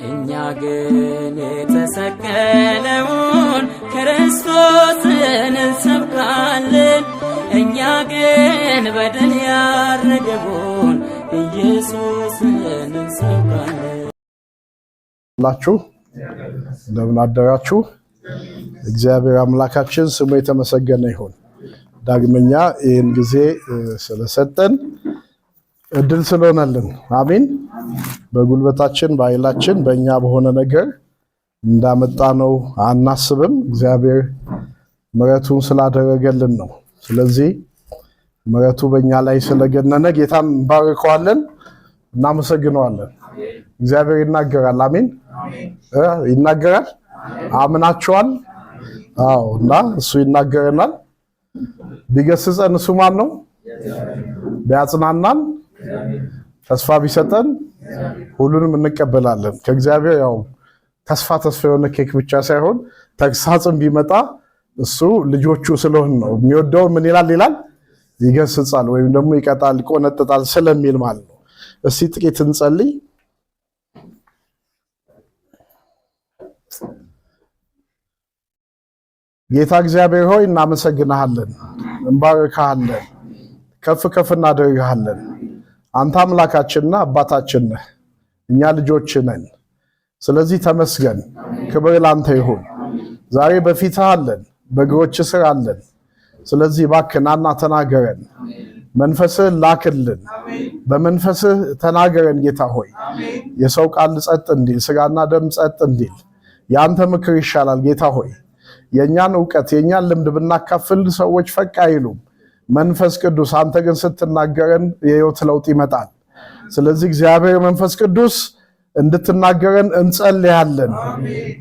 እኛ ግን የተሰቀለውን ክርስቶስን እንሰብካለን። እኛ ግን በድል ያረገውን ኢየሱስን እንሰብካለን። ላችሁ እንደምን አደራችሁ? እግዚአብሔር አምላካችን ስሙ የተመሰገነ ይሁን። ዳግመኛ ይህን ጊዜ ስለሰጠን እድል ስለሆነልን አሜን። በጉልበታችን በኃይላችን በእኛ በሆነ ነገር እንዳመጣ ነው አናስብም። እግዚአብሔር ምሕረቱን ስላደረገልን ነው። ስለዚህ ምሕረቱ በእኛ ላይ ስለገነነ ጌታን እንባርከዋለን፣ እናመሰግነዋለን። እግዚአብሔር ይናገራል። አሜን። ይናገራል። አምናችኋል? አዎ። እና እሱ ይናገረናል። ቢገስጸን እሱ ማን ነው? ቢያጽናናን፣ ተስፋ ቢሰጠን ሁሉንም እንቀበላለን ከእግዚአብሔር። ያው ተስፋ የሆነ ኬክ ብቻ ሳይሆን ተግሳጽም ቢመጣ እሱ ልጆቹ ስለሆን ነው የሚወደው። ምን ይላል? ይገስጻል ወይም ደግሞ ይቀጣል፣ ይቆነጥጣል ስለሚል ማለት ነው። እስቲ ጥቂት እንጸልይ። ጌታ እግዚአብሔር ሆይ እናመሰግናለን፣ እንባርካለን፣ ከፍ ከፍ እናደርግሃለን። አንተ አምላካችንና አባታችን ነህ፣ እኛ ልጆች ነን። ስለዚህ ተመስገን፣ ክብር ላንተ ይሁን። ዛሬ በፊትህ አለን፣ በእግሮች ስር አለን። ስለዚህ እባክህ ናና ተናገረን፣ መንፈስህን ላክልን፣ በመንፈስህ ተናገረን ጌታ ሆይ። የሰው ቃል ጸጥ እንዲል፣ ስጋና ደም ጸጥ እንዲል የአንተ ምክር ይሻላል ጌታ ሆይ። የኛን ዕውቀት የኛን ልምድ ብናካፍል ሰዎች ፈቅ አይሉም። መንፈስ ቅዱስ አንተ ግን ስትናገረን የህይወት ለውጥ ይመጣል። ስለዚህ እግዚአብሔር መንፈስ ቅዱስ እንድትናገረን እንጸልያለን።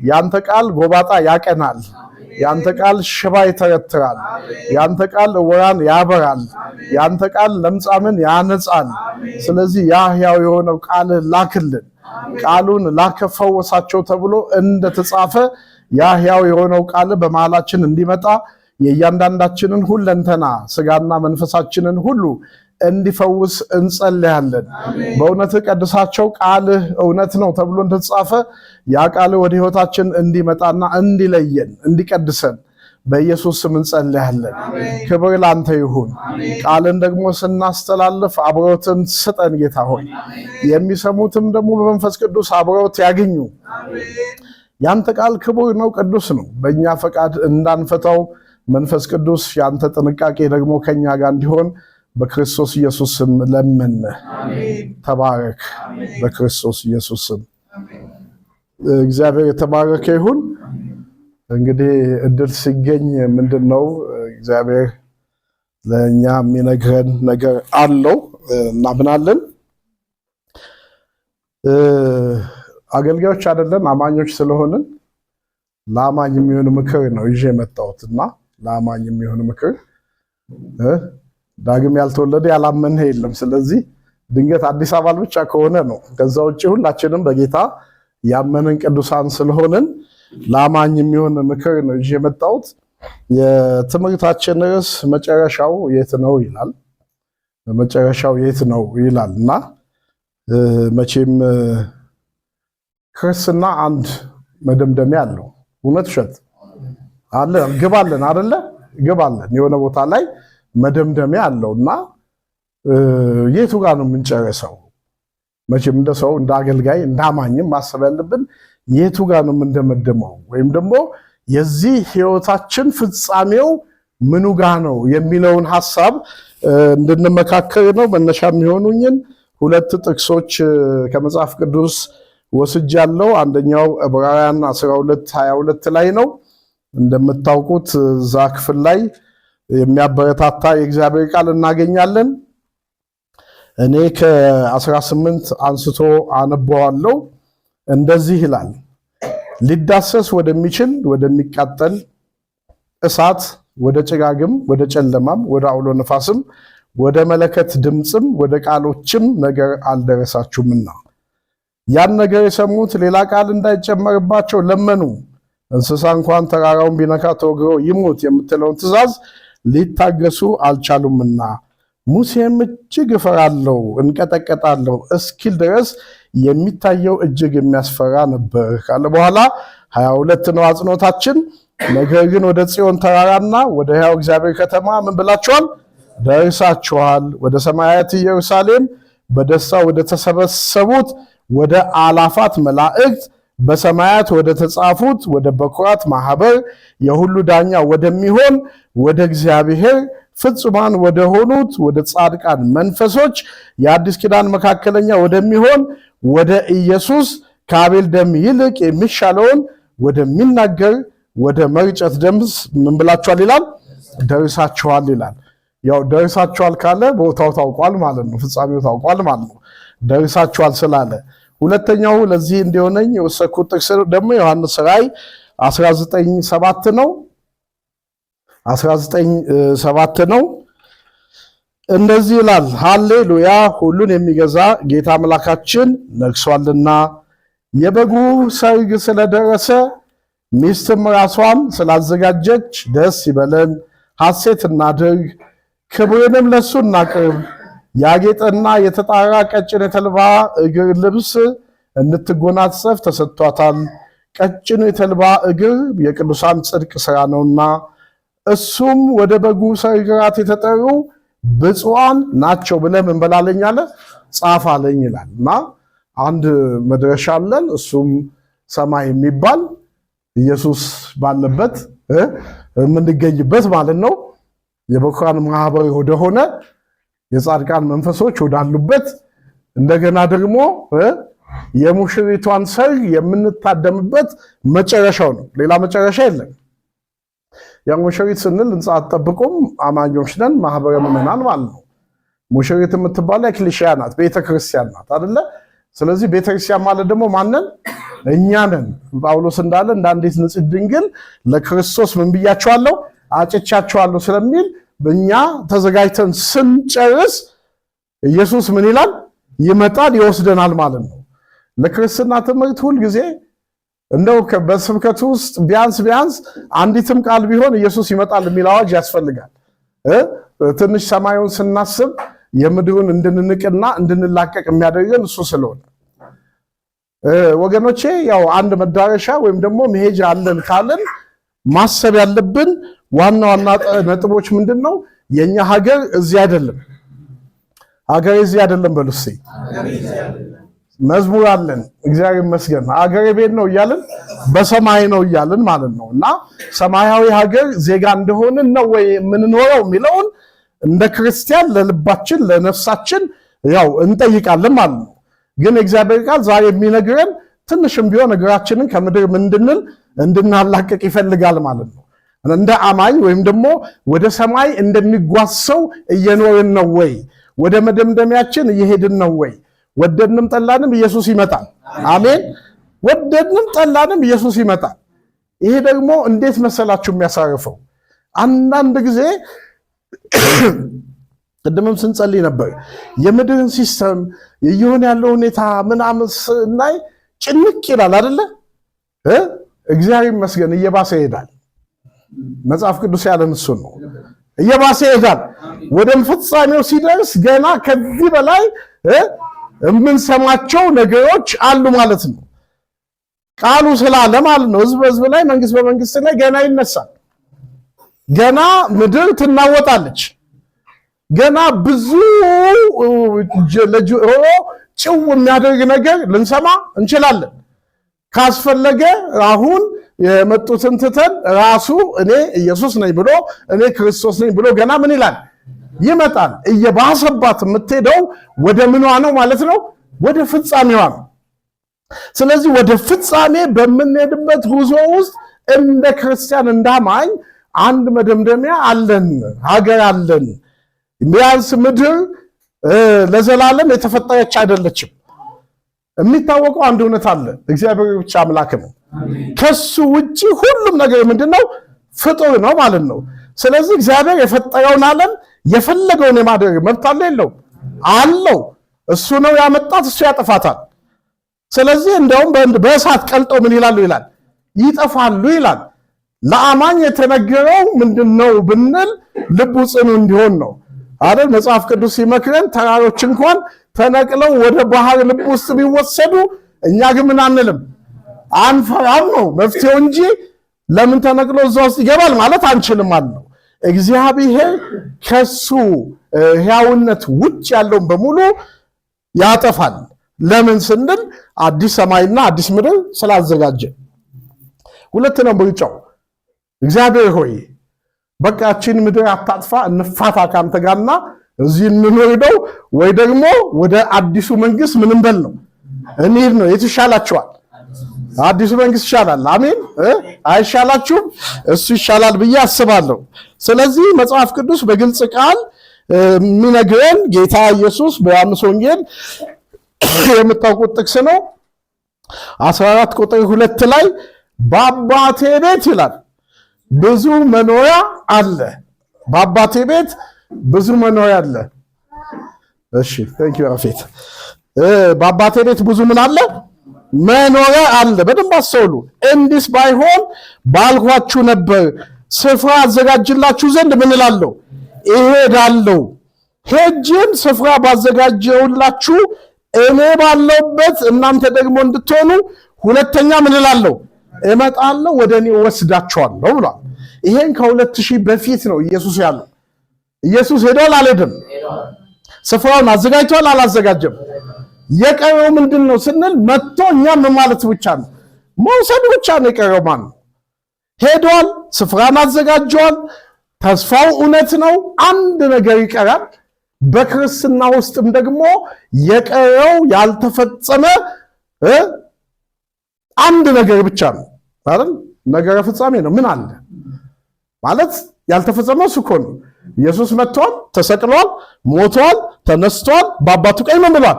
ያንተ ቃል ጎባጣ ያቀናል፣ ያንተ ቃል ሽባ ይተረትራል፣ ያንተ ቃል ዕውራን ያበራል፣ ያንተ ቃል ለምጻምን ያነጻል። ስለዚህ ያ ሕያው የሆነው ቃል ላክልን። ቃሉን ላከፈወሳቸው ተብሎ እንደተጻፈ ያ ሕያው የሆነው ቃል በመሃላችን እንዲመጣ የእያንዳንዳችንን ሁለንተና ስጋና መንፈሳችንን ሁሉ እንዲፈውስ እንጸልያለን። በእውነት ቀድሳቸው፣ ቃልህ እውነት ነው ተብሎ እንደተጻፈ ያ ቃል ወደ ህይወታችን እንዲመጣና እንዲለየን እንዲቀድሰን በኢየሱስ ስም እንጸልያለን። ክብር ላንተ ይሁን። ቃልን ደግሞ ስናስተላልፍ አብሮትን ስጠን ጌታ ሆይ። የሚሰሙትም ደግሞ በመንፈስ ቅዱስ አብሮት ያገኙ። ያንተ ቃል ክቡር ነው፣ ቅዱስ ነው። በእኛ ፈቃድ እንዳንፈታው መንፈስ ቅዱስ ያንተ ጥንቃቄ ደግሞ ከኛ ጋር እንዲሆን በክርስቶስ ኢየሱስ ስም ለምን። ተባረክ። በክርስቶስ ኢየሱስ ስም እግዚአብሔር የተባረከ ይሁን። እንግዲህ እድል ሲገኝ ምንድነው እግዚአብሔር ለኛ የሚነግረን ነገር አለው እናምናለን። አገልጋዮች አይደለን አማኞች ስለሆንን ለአማኝ የሚሆን ምክር ነው ይዤ መጣሁትና ለአማኝ የሚሆን ምክር ዳግም ያልተወለደ ያላመነ የለም። ስለዚህ ድንገት አዲስ አባል ብቻ ከሆነ ነው። ከዛ ውጪ ሁላችንም በጌታ ያመንን ቅዱሳን ስለሆንን ለአማኝ የሚሆን ምክር ነው ይዤ መጣሁት። የትምህርታችን ርዕስ መጨረሻው የት ነው ይላል። መጨረሻው የት ነው ይላልና መቼም ክርስትና አንድ መደምደሚያ አለው። እውነት ውሸት አለ፣ ግባለን አይደለ? ግባለን የሆነ ቦታ ላይ መደምደሚያ አለውና የቱ ጋር ነው የምንጨርሰው? መቼም እንደ ሰው እንደ አገልጋይ እንደ አማኝም ማሰብ ያለብን የቱ ጋር ነው የምንደመደመው? ወይም ደግሞ የዚህ ህይወታችን ፍጻሜው ምኑ ጋር ነው የሚለውን ሐሳብ እንድንመካከር ነው። መነሻ የሚሆኑኝን ሁለት ጥቅሶች ከመጽሐፍ ቅዱስ ወስጃለሁ። አንደኛው ዕብራውያን 12:22 ላይ ነው። እንደምታውቁት እዛ ክፍል ላይ የሚያበረታታ የእግዚአብሔር ቃል እናገኛለን። እኔ ከ18 አንስቶ አነበዋለሁ። እንደዚህ ይላል፣ ሊዳሰስ ወደሚችል ወደሚቃጠል እሳት፣ ወደ ጭጋግም፣ ወደ ጨለማም፣ ወደ አውሎ ነፋስም፣ ወደ መለከት ድምፅም፣ ወደ ቃሎችም ነገር አልደረሳችሁምና ያን ነገር የሰሙት ሌላ ቃል እንዳይጨመርባቸው ለመኑ። እንስሳ እንኳን ተራራውን ቢነካ ተወግሮ ይሞት የምትለውን ትእዛዝ ሊታገሱ አልቻሉምና ሙሴም እጅግ እፈራለሁ እንቀጠቀጣለሁ እስኪል ድረስ የሚታየው እጅግ የሚያስፈራ ነበር ካለ በኋላ 22 ነው አጽንኦታችን። ነገር ግን ወደ ጽዮን ተራራና ወደ ሕያው እግዚአብሔር ከተማ ምን ብላችኋል? ደርሳችኋል። ወደ ሰማያዊት ኢየሩሳሌም በደስታ ወደ ተሰበሰቡት ወደ አላፋት መላእክት በሰማያት ወደ ተጻፉት ወደ በኩራት ማህበር የሁሉ ዳኛ ወደሚሆን ወደ እግዚአብሔር ፍጹማን ወደ ሆኑት ወደ ጻድቃን መንፈሶች የአዲስ ኪዳን መካከለኛ ወደሚሆን ወደ ኢየሱስ ከአቤል ደም ይልቅ የሚሻለውን ወደሚናገር ወደ መርጨት ደምስ ምን ብላችኋል ይላል? ደርሳችኋል ይላል። ያው ደርሳችኋል ካለ ቦታው ታውቋል ማለት ነው፣ ፍጻሜው ታውቋል ማለት ነው። ደርሳችኋል ስላለ ሁለተኛው ለዚህ እንዲሆነኝ የወሰድኩት ጥቅስ ደግሞ ዮሐንስ ራእይ 19:7 ነው። 19:7 ነው። እንደዚህ ይላል፣ ሃሌሉያ ሁሉን የሚገዛ ጌታ አምላካችን ነግሷልና የበጉ ሰርግ ስለደረሰ ሚስትም ራሷን ስላዘጋጀች ደስ ይበለን፣ ሐሴት እናድርግ፣ ክብርንም ለሱ እናቅርብ። ያጌጠና የተጣራ ቀጭን የተልባ እግር ልብስ እንድትጎናጸፍ ተሰጥቷታል። ቀጭኑ የተልባ እግር የቅዱሳን ጽድቅ ሥራ ነውና እሱም ወደ በጉ ሰርግ ራት የተጠሩ ብፁዓን ናቸው ብለህ ምን በላለኝ አለ? ጻፍ አለኝ ይላል። እና አንድ መድረሻ አለን፣ እሱም ሰማይ የሚባል ኢየሱስ ባለበት የምንገኝበት ማለት ነው። የበኩራን ማህበር ወደሆነ የጻድቃን መንፈሶች ወዳሉበት እንደገና ደግሞ የሙሽሪቷን ሰርግ የምንታደምበት መጨረሻው ነው። ሌላ መጨረሻ የለም። ሙሽሪት ስንል ሕንፃ አትጠብቁም፣ አማኞች ነን፣ ማህበረ ምዕመናን ማለት ነው። ሙሽሪት የምትባለው ኤክሌሲያ ናት፣ ቤተክርስቲያን ናት አይደለ? ስለዚህ ቤተክርስቲያን ማለት ደግሞ ማንን? እኛ ነን። ጳውሎስ እንዳለ እንደ አንዲት ንጽሕት ድንግል ለክርስቶስ ምን ብያቸዋለሁ? አጭቻቸዋለሁ ስለሚል በእኛ ተዘጋጅተን ስንጨርስ ኢየሱስ ምን ይላል? ይመጣል፣ ይወስደናል ማለት ነው። ለክርስትና ትምህርት ሁል ጊዜ እንደው በስብከቱ ውስጥ ቢያንስ አንዲትም ቃል ቢሆን ኢየሱስ ይመጣል የሚል አዋጅ ያስፈልጋል። ትንሽ ሰማዩን ስናስብ የምድሩን እንድንንቅና እንድንላቀቅ የሚያደርገን እሱ ስለሆነ ወገኖቼ፣ ያው አንድ መዳረሻ ወይም ደግሞ መሄጃ አለን ካለን ማሰብ ያለብን ዋና ዋና ነጥቦች ምንድነው? የኛ ሀገር እዚህ አይደለም። ሀገር እዚህ አይደለም በሉሲ መዝሙር አለን፣ እግዚአብሔር ይመስገን። ሀገር ቤት ነው እያልን በሰማይ ነው እያልን ማለት ነው። እና ሰማያዊ ሀገር ዜጋ እንደሆንን ነው ወይ የምንኖረው የሚለውን እንደ ክርስቲያን ለልባችን ለነፍሳችን ያው እንጠይቃለን ማለት ነው። ግን እግዚአብሔር ቃል ዛሬ የሚነግረን ትንሽም ቢሆን እግራችንን ከምድር ምንድንል እንድናላቀቅ ይፈልጋል ማለት ነው። እንደ አማኝ ወይም ደግሞ ወደ ሰማይ እንደሚጓዝ ሰው እየኖርን ነው ወይ? ወደ መደምደሚያችን እየሄድን ነው ወይ? ወደድንም ጠላንም ኢየሱስ ይመጣል። አሜን። ወደድንም ጠላንም ኢየሱስ ይመጣል። ይሄ ደግሞ እንዴት መሰላችሁ የሚያሳርፈው? አንዳንድ ጊዜ ቅድምም ስንጸልይ ነበር የምድርን ሲስተም እየሆነ ያለው ሁኔታ ምናምን ስናይ ጭንቅ ይላል አይደለ? እግዚአብሔር ይመስገን እየባሰ ይሄዳል። መጽሐፍ ቅዱስ ያለን እሱ ነው። እየባሰ ይሄዳል። ወደ ፍጻሜው ሲደርስ ገና ከዚህ በላይ የምንሰማቸው ነገሮች አሉ ማለት ነው። ቃሉ ስላለ ማለት ነው። ህዝብ በህዝብ ላይ፣ መንግስት በመንግስት ላይ ገና ይነሳል። ገና ምድር ትናወጣለች። ገና ብዙ ለጆሮ ጭው የሚያደርግ ነገር ልንሰማ እንችላለን። ካስፈለገ አሁን የመጡትን ትተን ራሱ እኔ ኢየሱስ ነኝ ብሎ እኔ ክርስቶስ ነኝ ብሎ ገና ምን ይላል? ይመጣል። እየባሰባት የምትሄደው ወደ ምኗ ነው ማለት ነው? ወደ ፍጻሜዋ ነው። ስለዚህ ወደ ፍጻሜ በምንሄድበት ጉዞ ውስጥ እንደ ክርስቲያን እንዳማኝ አንድ መደምደሚያ አለን፣ ሀገር አለን። ቢያንስ ምድር ለዘላለም የተፈጠረች አይደለችም። የሚታወቀው አንድ እውነት አለ፣ እግዚአብሔር ብቻ አምላክ ነው። ከሱ ውጪ ሁሉም ነገር ምንድነው? ፍጡር ነው ማለት ነው። ስለዚህ እግዚአብሔር የፈጠረውን ዓለም የፈለገውን የማድረግ መብት አለ የለው? አለው። እሱ ነው ያመጣት፣ እሱ ያጠፋታል። ስለዚህ እንደውም በእሳት ቀልጦ ምን ይላሉ ይላል? ይጠፋሉ ይላል። ለአማኝ የተነገረው ምንድነው ብንል ልቡ ጽኑ እንዲሆን ነው። አይደል? መጽሐፍ ቅዱስ ሲመክረን ተራሮች እንኳን ተነቅለው ወደ ባህር ልብ ውስጥ ቢወሰዱ እኛ ግን ምን አንልም አንፈራም ነው መፍትሄው እንጂ ለምን ተነቅሎ እዛ ውስጥ ይገባል ማለት አንችልም ማለት ነው። እግዚአብሔር ከሱ ሕያውነት ውጭ ያለውን በሙሉ ያጠፋል። ለምን ስንል አዲስ ሰማይና አዲስ ምድር ስላዘጋጀ። ሁለት ነው ምርጫው። እግዚአብሔር ሆይ በቃችን ምድር አታጥፋ እንፋታ ካንተ ጋርና እዚህ እንኖርደው ወይ ደግሞ ወደ አዲሱ መንግስት ምን እንበል ነው እንሂድ ነው። የት ይሻላችኋል? አዲሱ መንግስት ይሻላል። አሜን። አይሻላችሁም? እሱ ይሻላል ብዬ አስባለሁ። ስለዚህ መጽሐፍ ቅዱስ በግልጽ ቃል የሚነግረን ጌታ ኢየሱስ በዮሐንስ ወንጌል የምታውቁት ጥቅስ ነው 14 ቁጥር 2 ላይ በአባቴ ቤት ይላል ብዙ መኖሪያ አለ። በአባቴ ቤት ብዙ መኖሪያ አለ። እሺ ቴንክ ዩ አፌት። በአባቴ ቤት ብዙ ምን አለ? መኖሪያ አለ። በደንብ አስተውሉ። እንዲስ ባይሆን ባልኳችሁ ነበር። ስፍራ አዘጋጅላችሁ ዘንድ ምን እላለሁ? እሄዳለሁ። ሄጄም ስፍራ ባዘጋጀሁላችሁ እኔ ባለሁበት እናንተ ደግሞ እንድትሆኑ ሁለተኛ ምን እላለሁ? እመጣለሁ፣ ወደ እኔ ወስዳችኋለሁ ብሏል። ይሄን ከ2000 በፊት ነው ኢየሱስ ያለው። ኢየሱስ ሄዷል አልሄድም? ስፍራውን አዘጋጅቷል አላዘጋጀም? የቀረው ምንድን ነው ስንል መጥቶ እኛም ማለት ብቻ ነው መውሰድ ብቻ ነው የቀረው። ማን ነው? ሄዷል፣ ስፍራን አዘጋጅቷል። ተስፋው እውነት ነው። አንድ ነገር ይቀራል። በክርስትና ውስጥም ደግሞ የቀረው ያልተፈጸመ አንድ ነገር ብቻ ነው አይደል? ነገረ ፍጻሜ ነው። ምን አለ ማለት ያልተፈጸመው እሱ እኮ ነው። ኢየሱስ መጥቷል፣ ተሰቅሏል፣ ሞቷል፣ ተነስቷል፣ በአባቱ ቀኝ ምን ብሏል?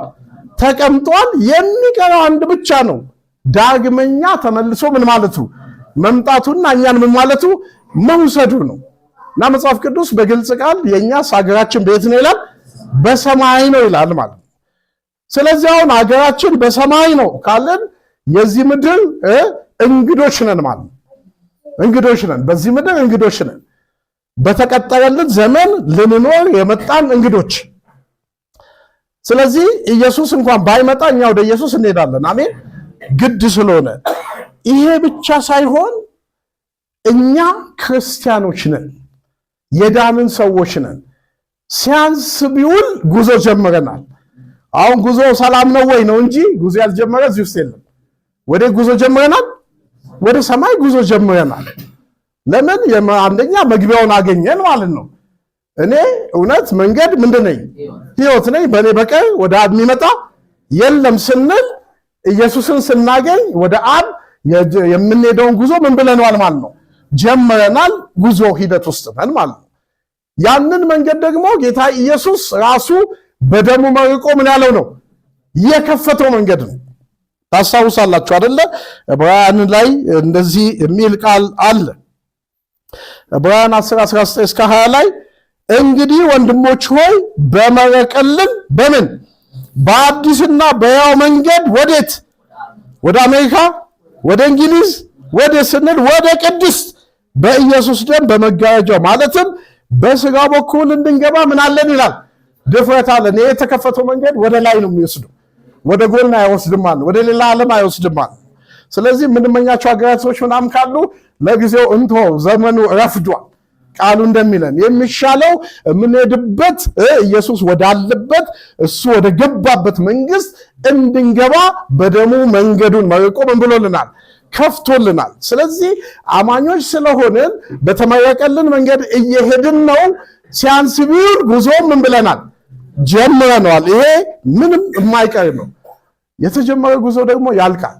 ተቀምጧል። የሚቀረው አንድ ብቻ ነው። ዳግመኛ ተመልሶ ምን ማለቱ መምጣቱና እኛን ምን ማለቱ መውሰዱ ነው። እና መጽሐፍ ቅዱስ በግልጽ ቃል የኛስ ሀገራችን ቤት ነው ይላል፣ በሰማይ ነው ይላል ማለት ነው። ስለዚህ አሁን ሀገራችን በሰማይ ነው ካለን የዚህ ምድር እንግዶች ነን ማለት ነው። እንግዶች ነን፣ በዚህ ምድር እንግዶች ነን። በተቀጠረልን ዘመን ልንኖር የመጣን እንግዶች። ስለዚህ ኢየሱስ እንኳን ባይመጣ እኛ ወደ ኢየሱስ እንሄዳለን። አሜን። ግድ ስለሆነ ይሄ ብቻ ሳይሆን እኛ ክርስቲያኖች ነን፣ የዳንን ሰዎች ነን። ሲያንስ ቢውል ጉዞ ጀምረናል። አሁን ጉዞ ሰላም ነው ወይ ነው እንጂ ጉዞ ያልጀመረ እዚህ ውስጥ የለም። ወደ ጉዞ ጀምረናል፣ ወደ ሰማይ ጉዞ ጀምረናል። ለምን? አንደኛ መግቢያውን አገኘን ማለት ነው። እኔ እውነት መንገድ ምንድን ነኝ? ሕይወት ነኝ፣ በእኔ በቀር ወደ አብ የሚመጣ የለም ስንል ኢየሱስን ስናገኝ ወደ አብ የምንሄደውን ጉዞ ምን ብለናል ማለት ነው? ጀምረናል። ጉዞ ሂደት ውስጥ ነን ማለት ነው። ያንን መንገድ ደግሞ ጌታ ኢየሱስ ራሱ በደሙ መርቆ ምን ያለው ነው? የከፈተው መንገድ ነው። ታስታውሳላችሁ አይደለ? ዕብራውያን ላይ እንደዚህ የሚል ቃል አለ። ዕብራውያን 10:19-20 ላይ እንግዲህ ወንድሞች ሆይ በመረቀልን በምን በአዲስና በሕያው መንገድ ወዴት? ወደ አሜሪካ፣ ወደ እንግሊዝ፣ ወደ ስንል ወደ ቅድስት በኢየሱስ ደም በመጋረጃው ማለትም በሥጋ በኩል እንድንገባ ምን አለን ይላል? ድፍረት አለን። ይሄ የተከፈተው መንገድ ወደ ላይ ነው የሚወስደው፣ ወደ ጎን አይወስድም ማለት፣ ወደ ሌላ ዓለም አይወስድም ማለት። ስለዚህ የምንመኛቸው ሀገራቶች ምናምን ካሉ ለጊዜው እንቶ ዘመኑ ረፍዷል። ቃሉ እንደሚለን የሚሻለው የምንሄድበት ኢየሱስ ወዳለበት እሱ ወደ ገባበት መንግስት እንድንገባ በደሙ መንገዱን መርቆ ምን ብሎልናል? ከፍቶልናል። ስለዚህ አማኞች ስለሆንን በተመረቀልን መንገድ እየሄድን ነው። ሲያንስ ቢሆን ጉዞ ምን ብለናል? ጀምረናል። ይሄ ምንም የማይቀር ነው። የተጀመረ ጉዞ ደግሞ ያልቃል።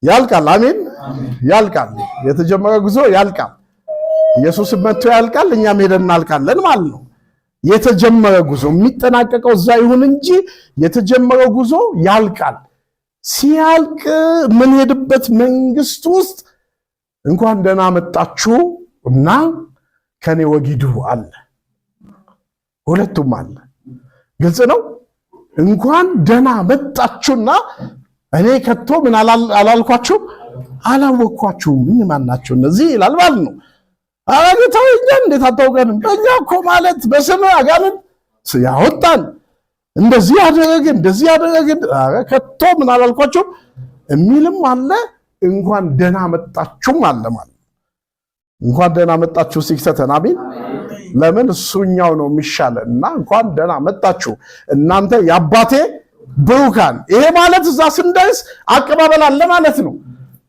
ያልቃል። አሜን። ያልቃል። የተጀመረ ጉዞ ያልቃል። ኢየሱስ መጥቶ ያልቃል፣ እኛም ሄደን እናልቃለን ማለት ነው። የተጀመረ ጉዞ የሚጠናቀቀው እዛ ይሁን እንጂ የተጀመረው ጉዞ ያልቃል። ሲያልቅ የምንሄድበት መንግስት ውስጥ እንኳን ደህና መጣችሁ እና ከኔ ወጊዱ አለ። ሁለቱም አለ። ግልጽ ነው። እንኳን ደህና መጣችሁና እኔ ከቶ ምን አላልኳችሁ? አላወቅኳችሁም። ምን ማናችሁ እነዚህ ይላል ማለት ነው። አራገታው እኛ እንዴት አታውቀንም? እኛ እኮ ማለት በስም አጋንንት ያወጣን እንደዚህ ያደረግን ከቶ ምን አላልኳችሁ የሚልም አለ። እንኳን ደህና መጣችሁም አለ ማለት እንኳን ደህና መጣችሁ ሲክተተን አሜን። ለምን እሱኛው ነው የሚሻለና እንኳን ደህና መጣችሁ እናንተ የአባቴ ብሩካን። ይሄ ማለት እዛ ስንደርስ አቀባበል አለ ማለት ነው።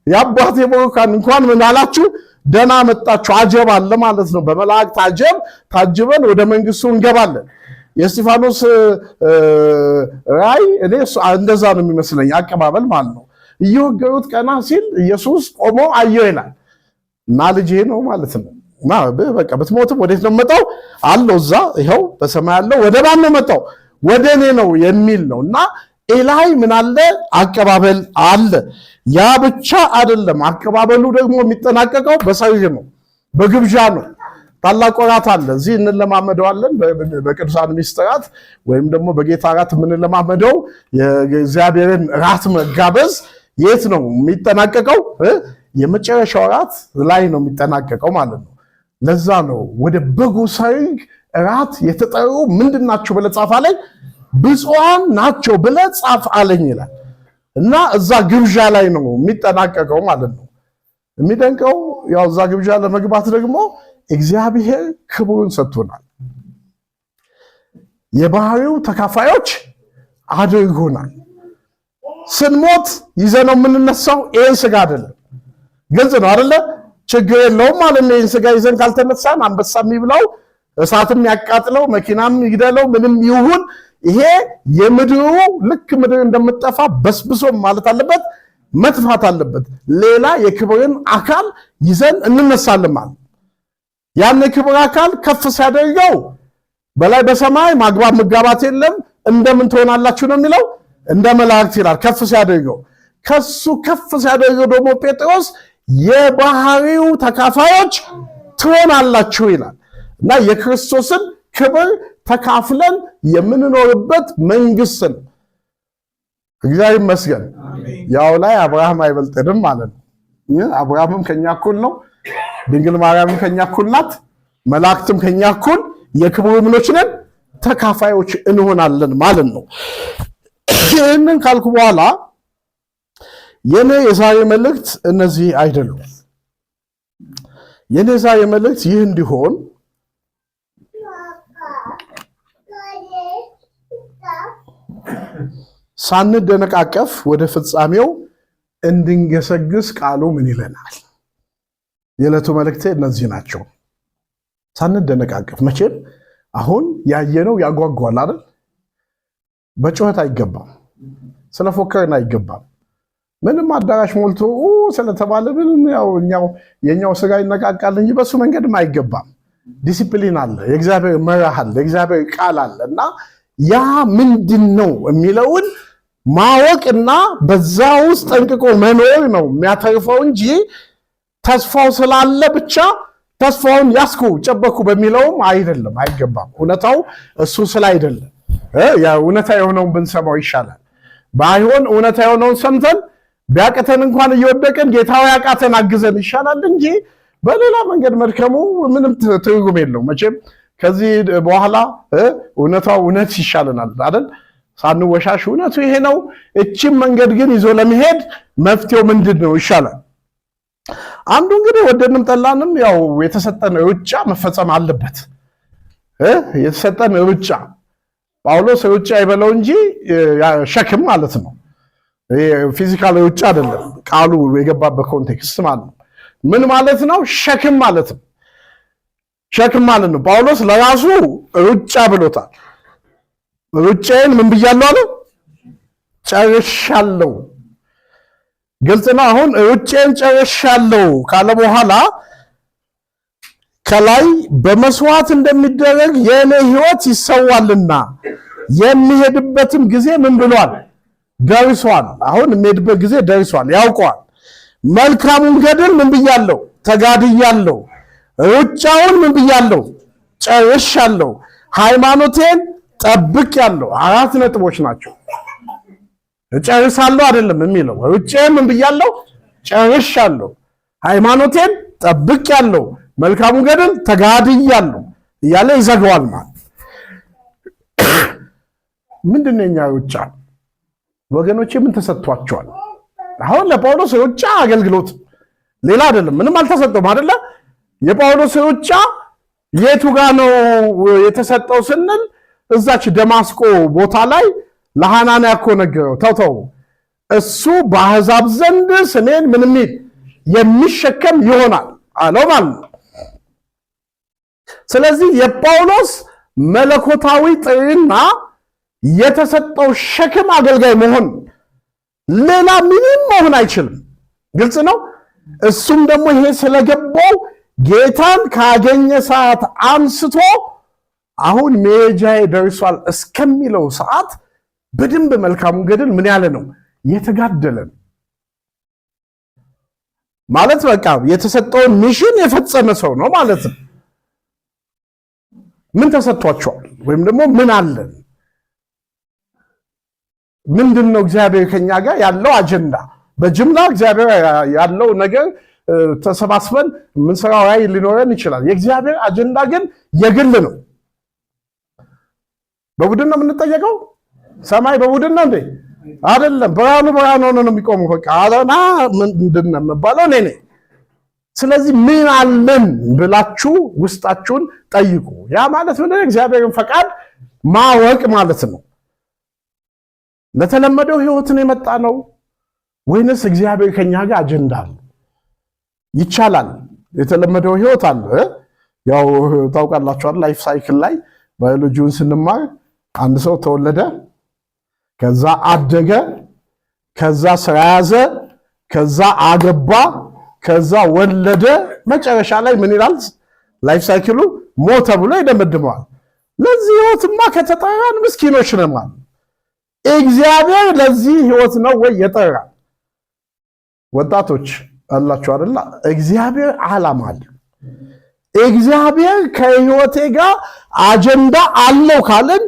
የአባቴ ብሩካን እንኳን ምን አላችሁ ደህና መጣችሁ አጀብ አለ ማለት ነው። በመላእክት አጀብ ታጅበን ወደ መንግስቱ እንገባለን። የእስጢፋኖስ ራይ እኔ እንደዛ ነው የሚመስለኝ አቀባበል ማለት ነው። እየወገሩት ቀና ሲል ኢየሱስ ቆሞ አየው ይላል እና ልጄ ነው ማለት ነው። በቃ ብትሞትም ወዴት ነው መጣው አለው እዛ ይሄው በሰማይ ያለው ወደ ማን ነው መጣው ወደ እኔ ነው የሚል ነው። እና ኤላይ ምን አለ አቀባበል አለ። ያ ብቻ አይደለም፣ አቀባበሉ ደግሞ የሚጠናቀቀው በሰርግ ነው፣ በግብዣ ነው። ታላቅ ወራት አለ። እዚህ እንለማመደዋለን በቅዱሳን ሚስጥራት ወይም ደግሞ በጌታ ራት የምንለማመደው የእግዚአብሔርን ራት መጋበዝ የት ነው የሚጠናቀቀው? የመጨረሻው ራት ላይ ነው የሚጠናቀቀው ማለት ነው። ለዛ ነው ወደ በጉ ሰርግ ራት የተጠሩ ምንድናቸው ብለህ ጻፍ አለኝ። ብፁዓን ናቸው ብለህ ጻፍ አለኝ ይላል። እና እዛ ግብዣ ላይ ነው የሚጠናቀቀው ማለት ነው። የሚደንቀው ያው እዛ ግብዣ ለመግባት ደግሞ እግዚአብሔር ክብሩን ሰጥቶናል። የባህሪው ተካፋዮች አድርጎናል። ስንሞት ይዘነው የምንነሳው ይሄን ስጋ አይደለም። ግልጽ ነው አይደለ? ችግር የለውም ማለት ነው። ይሄን ስጋ ይዘን ካልተነሳን አንበሳ የሚብላው እሳትም ያቃጥለው መኪናም ይግደለው ምንም ይሁን ይሄ የምድሩ ልክ ምድር እንደምትጠፋ በስብሶ ማለት አለበት መጥፋት አለበት። ሌላ የክብርን አካል ይዘን እንነሳለን ማለት ያን የክብር አካል ከፍ ሲያደርገው በላይ በሰማይ ማግባት መጋባት የለም እንደምን ትሆናላችሁ ነው የሚለው እንደ መላእክት ይላል። ከፍ ሲያደርገው ከሱ ከፍ ሲያደርገው ደግሞ ጴጥሮስ የባህሪው ተካፋዮች ትሆናላችሁ ይላል። እና የክርስቶስን ክብር ተካፍለን የምንኖርበት መንግስት ነው። እግዚአብሔር ይመስገን። ያው ላይ አብርሃም አይበልጥንም ማለት ነው። አብርሃምም ከኛ እኩል ነው። ድንግል ማርያምም ከኛ እኩል ናት። መላእክትም ከኛ እኩል የክብሩ ምኖች ነን፣ ተካፋዮች እንሆናለን ማለት ነው። ይህንን ካልኩ በኋላ የኔ የዛሬ መልእክት እነዚህ አይደሉም። የኔ የዛሬ መልእክት ይህ እንዲሆን ሳንደነቃቀፍ ወደ ፍጻሜው እንድንገሰግስ ቃሉ ምን ይለናል? የዕለቱ መልእክቴ እነዚህ ናቸው። ሳንደነቃቀፍ መቼም አሁን ያየነው ያጓጓል አይደል? በጩኸት አይገባም፣ ስለፎከርን አይገባም። ምንም አዳራሽ ሞልቶ ስለተባለ ምንም ያው የኛው ስጋ ይነቃቃል እንጂ በሱ መንገድም አይገባም። ዲሲፕሊን አለ፣ የእግዚአብሔር መርህ አለ፣ የእግዚአብሔር ቃል አለ እና ያ ምንድነው የሚለውን ማወቅና በዛ ውስጥ ጠንቅቆ መኖር ነው የሚያተርፈው እንጂ ተስፋው ስላለ ብቻ ተስፋውን ያስኩ ጨበኩ በሚለውም አይደለም፣ አይገባም። እውነታው እሱ ስላይደለ እውነታ የሆነውን ብንሰማው ይሻላል። ባይሆን እውነታ የሆነውን ሰምተን ቢያቀተን እንኳን እየወደቀን ጌታው ያቃተን አግዘን ይሻላል እንጂ በሌላ መንገድ መድከሙ ምንም ትርጉም የለው። መቼም ከዚህ በኋላ እውነታው እውነት ይሻለናል አይደል? ሳንወሻሽ እውነቱ ይሄ ነው። እቺም መንገድ ግን ይዞ ለመሄድ መፍትሄው ምንድነው ይሻላል። አንዱ እንግዲህ ወደንም ጠላንም ያው የተሰጠን ሩጫ መፈጸም አለበት። የተሰጠን ሩጫ ጳውሎስ ሩጫ ይበለው እንጂ ሸክም ማለት ነው። ፊዚካል ሩጫ አይደለም፣ ቃሉ የገባበት ኮንቴክስት ማለት ነው። ምን ማለት ነው? ሸክም ማለት ነው። ሸክም ማለት ነው። ጳውሎስ ለራሱ ሩጫ ብሎታል። ሩጫዬን ምን ብያለሁ አለ? ጨርሻለሁ። ግልጽ ነው። አሁን ሩጫዬን ጨርሻለሁ ካለ በኋላ ከላይ በመስዋዕት እንደሚደረግ የኔ ሕይወት ይሰዋልና የሚሄድበትም ጊዜ ምን ብሏል? ደርሷል። አሁን የሚሄድበት ጊዜ ደርሷል፣ ያውቀዋል። መልካሙን ገድል ምን ብያለሁ? ተጋድያለሁ። ሩጫውን ምን ብያለሁ? ጨርሻለሁ። ሃይማኖቴን ጠብቄያለሁ። 4 ነጥቦች ናቸው። እጨርሳለሁ አይደለም የሚለው ሩጫዬን ምን ብያለሁ? ጨርሻለሁ። ሃይማኖቴን ጠብቄያለሁ። መልካሙ ገድል ተጋድያለሁ እያለ ይዘጋዋል ማለት ምንድነው? የኛ ሩጫ ወገኖቼ ምን ተሰጥቷቸዋል? አሁን ለጳውሎስ ሩጫ አገልግሎት ሌላ አይደለም፣ ምንም አልተሰጠውም አይደለ? የጳውሎስ ሩጫ የቱ ጋር ነው የተሰጠው ስንል እዛች ደማስቆ ቦታ ላይ ለሐናንያ እኮ ነገረው። ተው እሱ በአሕዛብ ዘንድ ስሜን ምንም የሚሸከም ይሆናል አለው ማለት ነው። ስለዚህ የጳውሎስ መለኮታዊ ጥሪና የተሰጠው ሸክም አገልጋይ መሆን ሌላ ምንም መሆን አይችልም። ግልጽ ነው። እሱም ደግሞ ይሄ ስለገባው ጌታን ካገኘ ሰዓት አንስቶ አሁን መሄጃዬ ደርሷል እስከሚለው ሰዓት በደንብ መልካሙን ገድል ምን ያለ ነው የተጋደለ ማለት በቃ የተሰጠውን ሚሽን የፈጸመ ሰው ነው ማለት ነው። ምን ተሰጥቷቸዋል? ወይም ደግሞ ምን አለን? ምንድነው እግዚአብሔር ከኛ ጋር ያለው አጀንዳ? በጅምላ እግዚአብሔር ያለው ነገር ተሰባስበን ምንሰራው ላይ ሊኖረን ይችላል። የእግዚአብሔር አጀንዳ ግን የግል ነው። በቡድን ነው የምንጠየቀው። ሰማይ በቡድን ነው እንዴ? አይደለም። ብርሃኑ ነው የሚቆመው። በቃ አለና ምንድነው የምባለው እኔ ነኝ። ስለዚህ ምን አለን ብላችሁ ውስጣችሁን ጠይቁ። ያ ማለት ምንድነው? እግዚአብሔርን ፈቃድ ማወቅ ማለት ነው። ለተለመደው ህይወትን የመጣ ነው ወይንስ እግዚአብሔር ከኛ ጋር አጀንዳ አለ? ይቻላል። የተለመደው ህይወት አለ። ያው ታውቃላችሁ ላይፍ ሳይክል ላይ ባዮሎጂውን ስንማር አንድ ሰው ተወለደ፣ ከዛ አደገ፣ ከዛ ስራ ያዘ፣ ከዛ አገባ፣ ከዛ ወለደ፣ መጨረሻ ላይ ምን ይላል? ላይፍ ሳይክሉ ሞተ ብሎ ይደመድመዋል። ለዚህ ህይወትማ ከተጠራን ምስኪኖች ነን ማለት እግዚአብሔር ለዚህ ህይወት ነው ወይ የጠራን? ወጣቶች አላችሁ አይደል? እግዚአብሔር ዓላማ አለ። እግዚአብሔር ከህይወቴ ጋር አጀንዳ አለው ካለን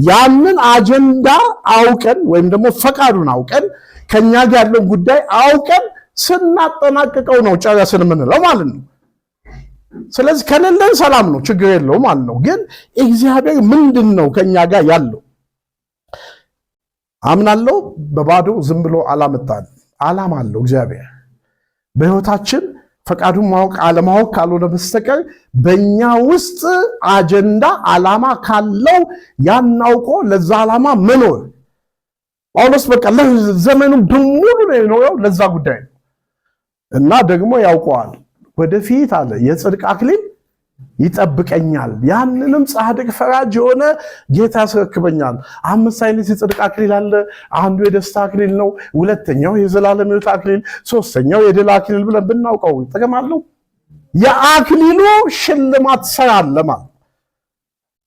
ያንን አጀንዳ አውቀን ወይም ደግሞ ፈቃዱን አውቀን ከኛ ጋር ያለው ጉዳይ አውቀን ስናጠናቅቀው ነው ጨረስን የምንለው ማለት ነው። ስለዚህ ከሌለን ሰላም ነው፣ ችግር የለውም ማለት ነው። ግን እግዚአብሔር ምንድነው ከኛ ጋር ያለው? አምናለሁ በባዶ ዝም ብሎ አላመጣን። ዓላማ አለው እግዚአብሔር በህይወታችን። ፈቃዱን ማወቅ አለማወቅ ካልሆነ በስተቀር በእኛ ውስጥ አጀንዳ ዓላማ ካለው ያናውቆ ለዛ ዓላማ መኖር። ጳውሎስ በቃ ለዘመኑ በሙሉ ነው የኖረው ለዛ ጉዳይ እና ደግሞ ያውቀዋል። ወደፊት አለ የጽድቅ አክሊል ይጠብቀኛል፣ ያንንም ጻድቅ ፈራጅ የሆነ ጌታ ያስረክበኛል። 5 አይነት የጽድቅ አክሊል አለ። አንዱ የደስታ አክሊል ነው፣ ሁለተኛው የዘላለም ሕይወት አክሊል፣ ሶስተኛው የድል አክሊል ብለን ብናውቀው ጥቅም አለው። የአክሊሉ ሽልማት ስራ አለ ማለት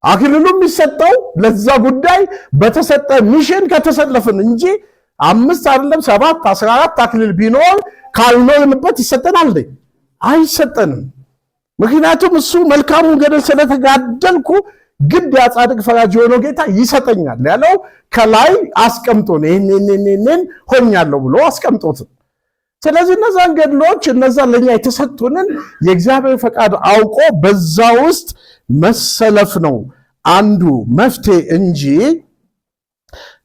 አክሊሉ የሚሰጠው ለዛ ጉዳይ በተሰጠ ሚሽን ከተሰለፍን እንጂ 5 አይደለም 7 14 አክሊል ቢኖር ካልኖርንበት ይሰጠናል አይሰጠንም። ምክንያቱም እሱ መልካሙን ገድል ስለተጋደልኩ ግድ ያጻድቅ ፈራጅ የሆነው ጌታ ይሰጠኛል ያለው ከላይ አስቀምጦ ነው። ይሄንን ሆኛለሁ ብሎ አስቀምጦት። ስለዚህ እነዛን ገድሎች እነዛን ለኛ የተሰጡንን የእግዚአብሔር ፈቃድ አውቆ በዛ ውስጥ መሰለፍ ነው አንዱ መፍትሄ እንጂ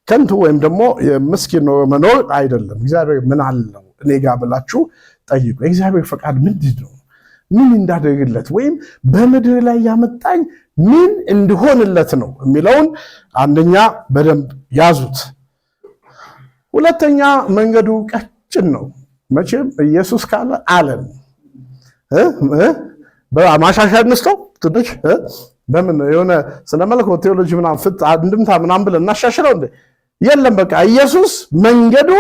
ከንቱ ወይም ደግሞ ምስኪን መኖር አይደለም። እግዚአብሔር ምን አለው እኔ ጋር ብላችሁ ጠይቁ። የእግዚአብሔር ፈቃድ ምንድን ነው? ምን እንዳደርግለት ወይም በምድር ላይ ያመጣኝ ምን እንድሆንለት ነው የሚለውን አንደኛ በደንብ ያዙት። ሁለተኛ መንገዱ ቀጭን ነው። መቼም ኢየሱስ ካለ አለን በማሻሻል እንስተው ትንሽ በምን የሆነ ስለ መለኮት ቴዎሎጂ ምናምን እንድምታ ምናምን ብለን እናሻሽለው እንደ የለም። በቃ ኢየሱስ መንገዱ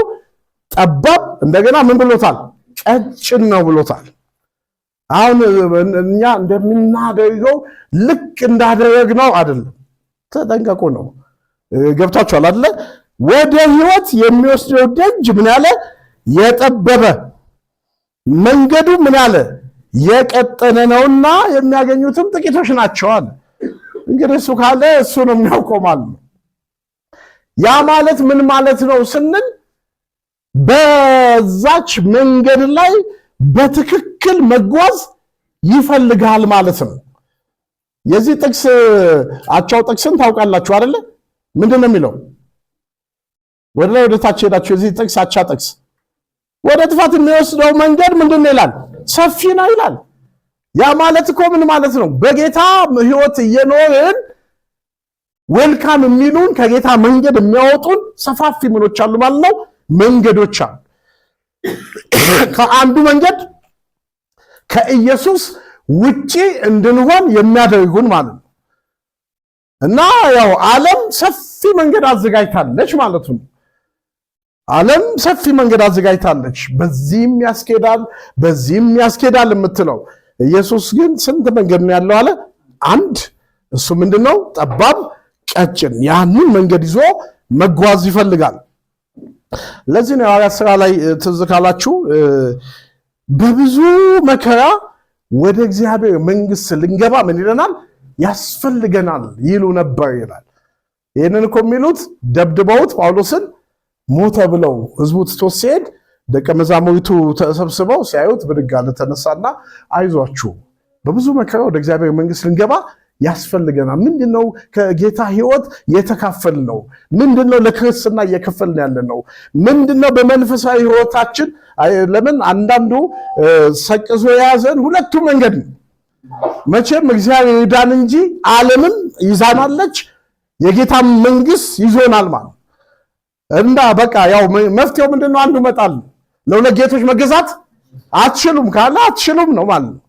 ጠባብ እንደገና ምን ብሎታል? ቀጭን ነው ብሎታል። አሁን እኛ እንደምናደርገው ልክ እንዳደረግነው አይደለም። ተጠንቀቁ ነው። ገብታችኋል አይደለ? ወደ ህይወት የሚወስደው ደጅ ምን ያለ የጠበበ መንገዱ ምን ያለ የቀጠነ ነውና የሚያገኙትም ጥቂቶች ናቸው አለ። እንግዲህ እሱ ካለ እሱ ነው የሚያውቀው ማለት ነው። ያ ማለት ምን ማለት ነው ስንል በዛች መንገድ ላይ በትክክል መጓዝ ይፈልጋል ማለት ነው። የዚህ ጥቅስ አቻው ጥቅስን ታውቃላችሁ አይደለ? ምንድነው የሚለው? ወደ ላይ ወደ ታች ሄዳችሁ የዚህ ጥቅስ አቻ ጥቅስ ወደ ጥፋት የሚወስደው መንገድ ምንድነው ይላል? ሰፊ ነው ይላል። ያ ማለት እኮ ምን ማለት ነው? በጌታ ሕይወት እየኖርን ዌልካም የሚሉን ከጌታ መንገድ የሚያወጡን ሰፋፊ ምኖች አሉ ማለት ነው። መንገዶች አሉ። ከአንዱ መንገድ ከኢየሱስ ውጪ እንድንሆን የሚያደርጉን ማለት ነው። እና ያው ዓለም ሰፊ መንገድ አዘጋጅታለች ማለት ነው። ዓለም ሰፊ መንገድ አዘጋጅታለች። በዚህም ያስኬዳል በዚህም ያስኬዳል የምትለው ኢየሱስ ግን ስንት መንገድ ነው ያለው አለ? አንድ። እሱ ምንድነው? ጠባብ ቀጭን። ያንን መንገድ ይዞ መጓዝ ይፈልጋል። ለዚህ ነው ሐዋርያት ሥራ ላይ ትዝ ካላችሁ በብዙ መከራ ወደ እግዚአብሔር መንግሥት ልንገባ ምን ይለናል? ያስፈልገናል ይሉ ነበር ይላል። ይህንን እኮ የሚሉት ደብድበውት ጳውሎስን ሞተ ብለው ሕዝቡ ትቶት ሲሄድ ደቀ መዛሙርቱ ተሰብስበው ሲያዩት ብድግ አለ፣ ተነሳና አይዟችሁ በብዙ መከራ ወደ እግዚአብሔር መንግሥት ልንገባ ያስፈልገናል። ምንድነው ከጌታ ሕይወት የተካፈልነው? ምንድነው ለክርስትና እየከፈልን ያለነው? ምንድነው በመንፈሳዊ ሕይወታችን? ለምን አንዳንዱ ሰቅዞ የያዘን ሁለቱ መንገድ ነው። መቼም እግዚአብሔር ይዳን እንጂ ዓለምም ይዛናለች፣ የጌታ መንግሥት ይዞናል ማለት እና በቃ ያው መፍትሄው ምንድነው? አንዱ መጣል። ለሁለት ጌቶች መገዛት አትችሉም ካለ አትችሉም ነው ማለት ነው።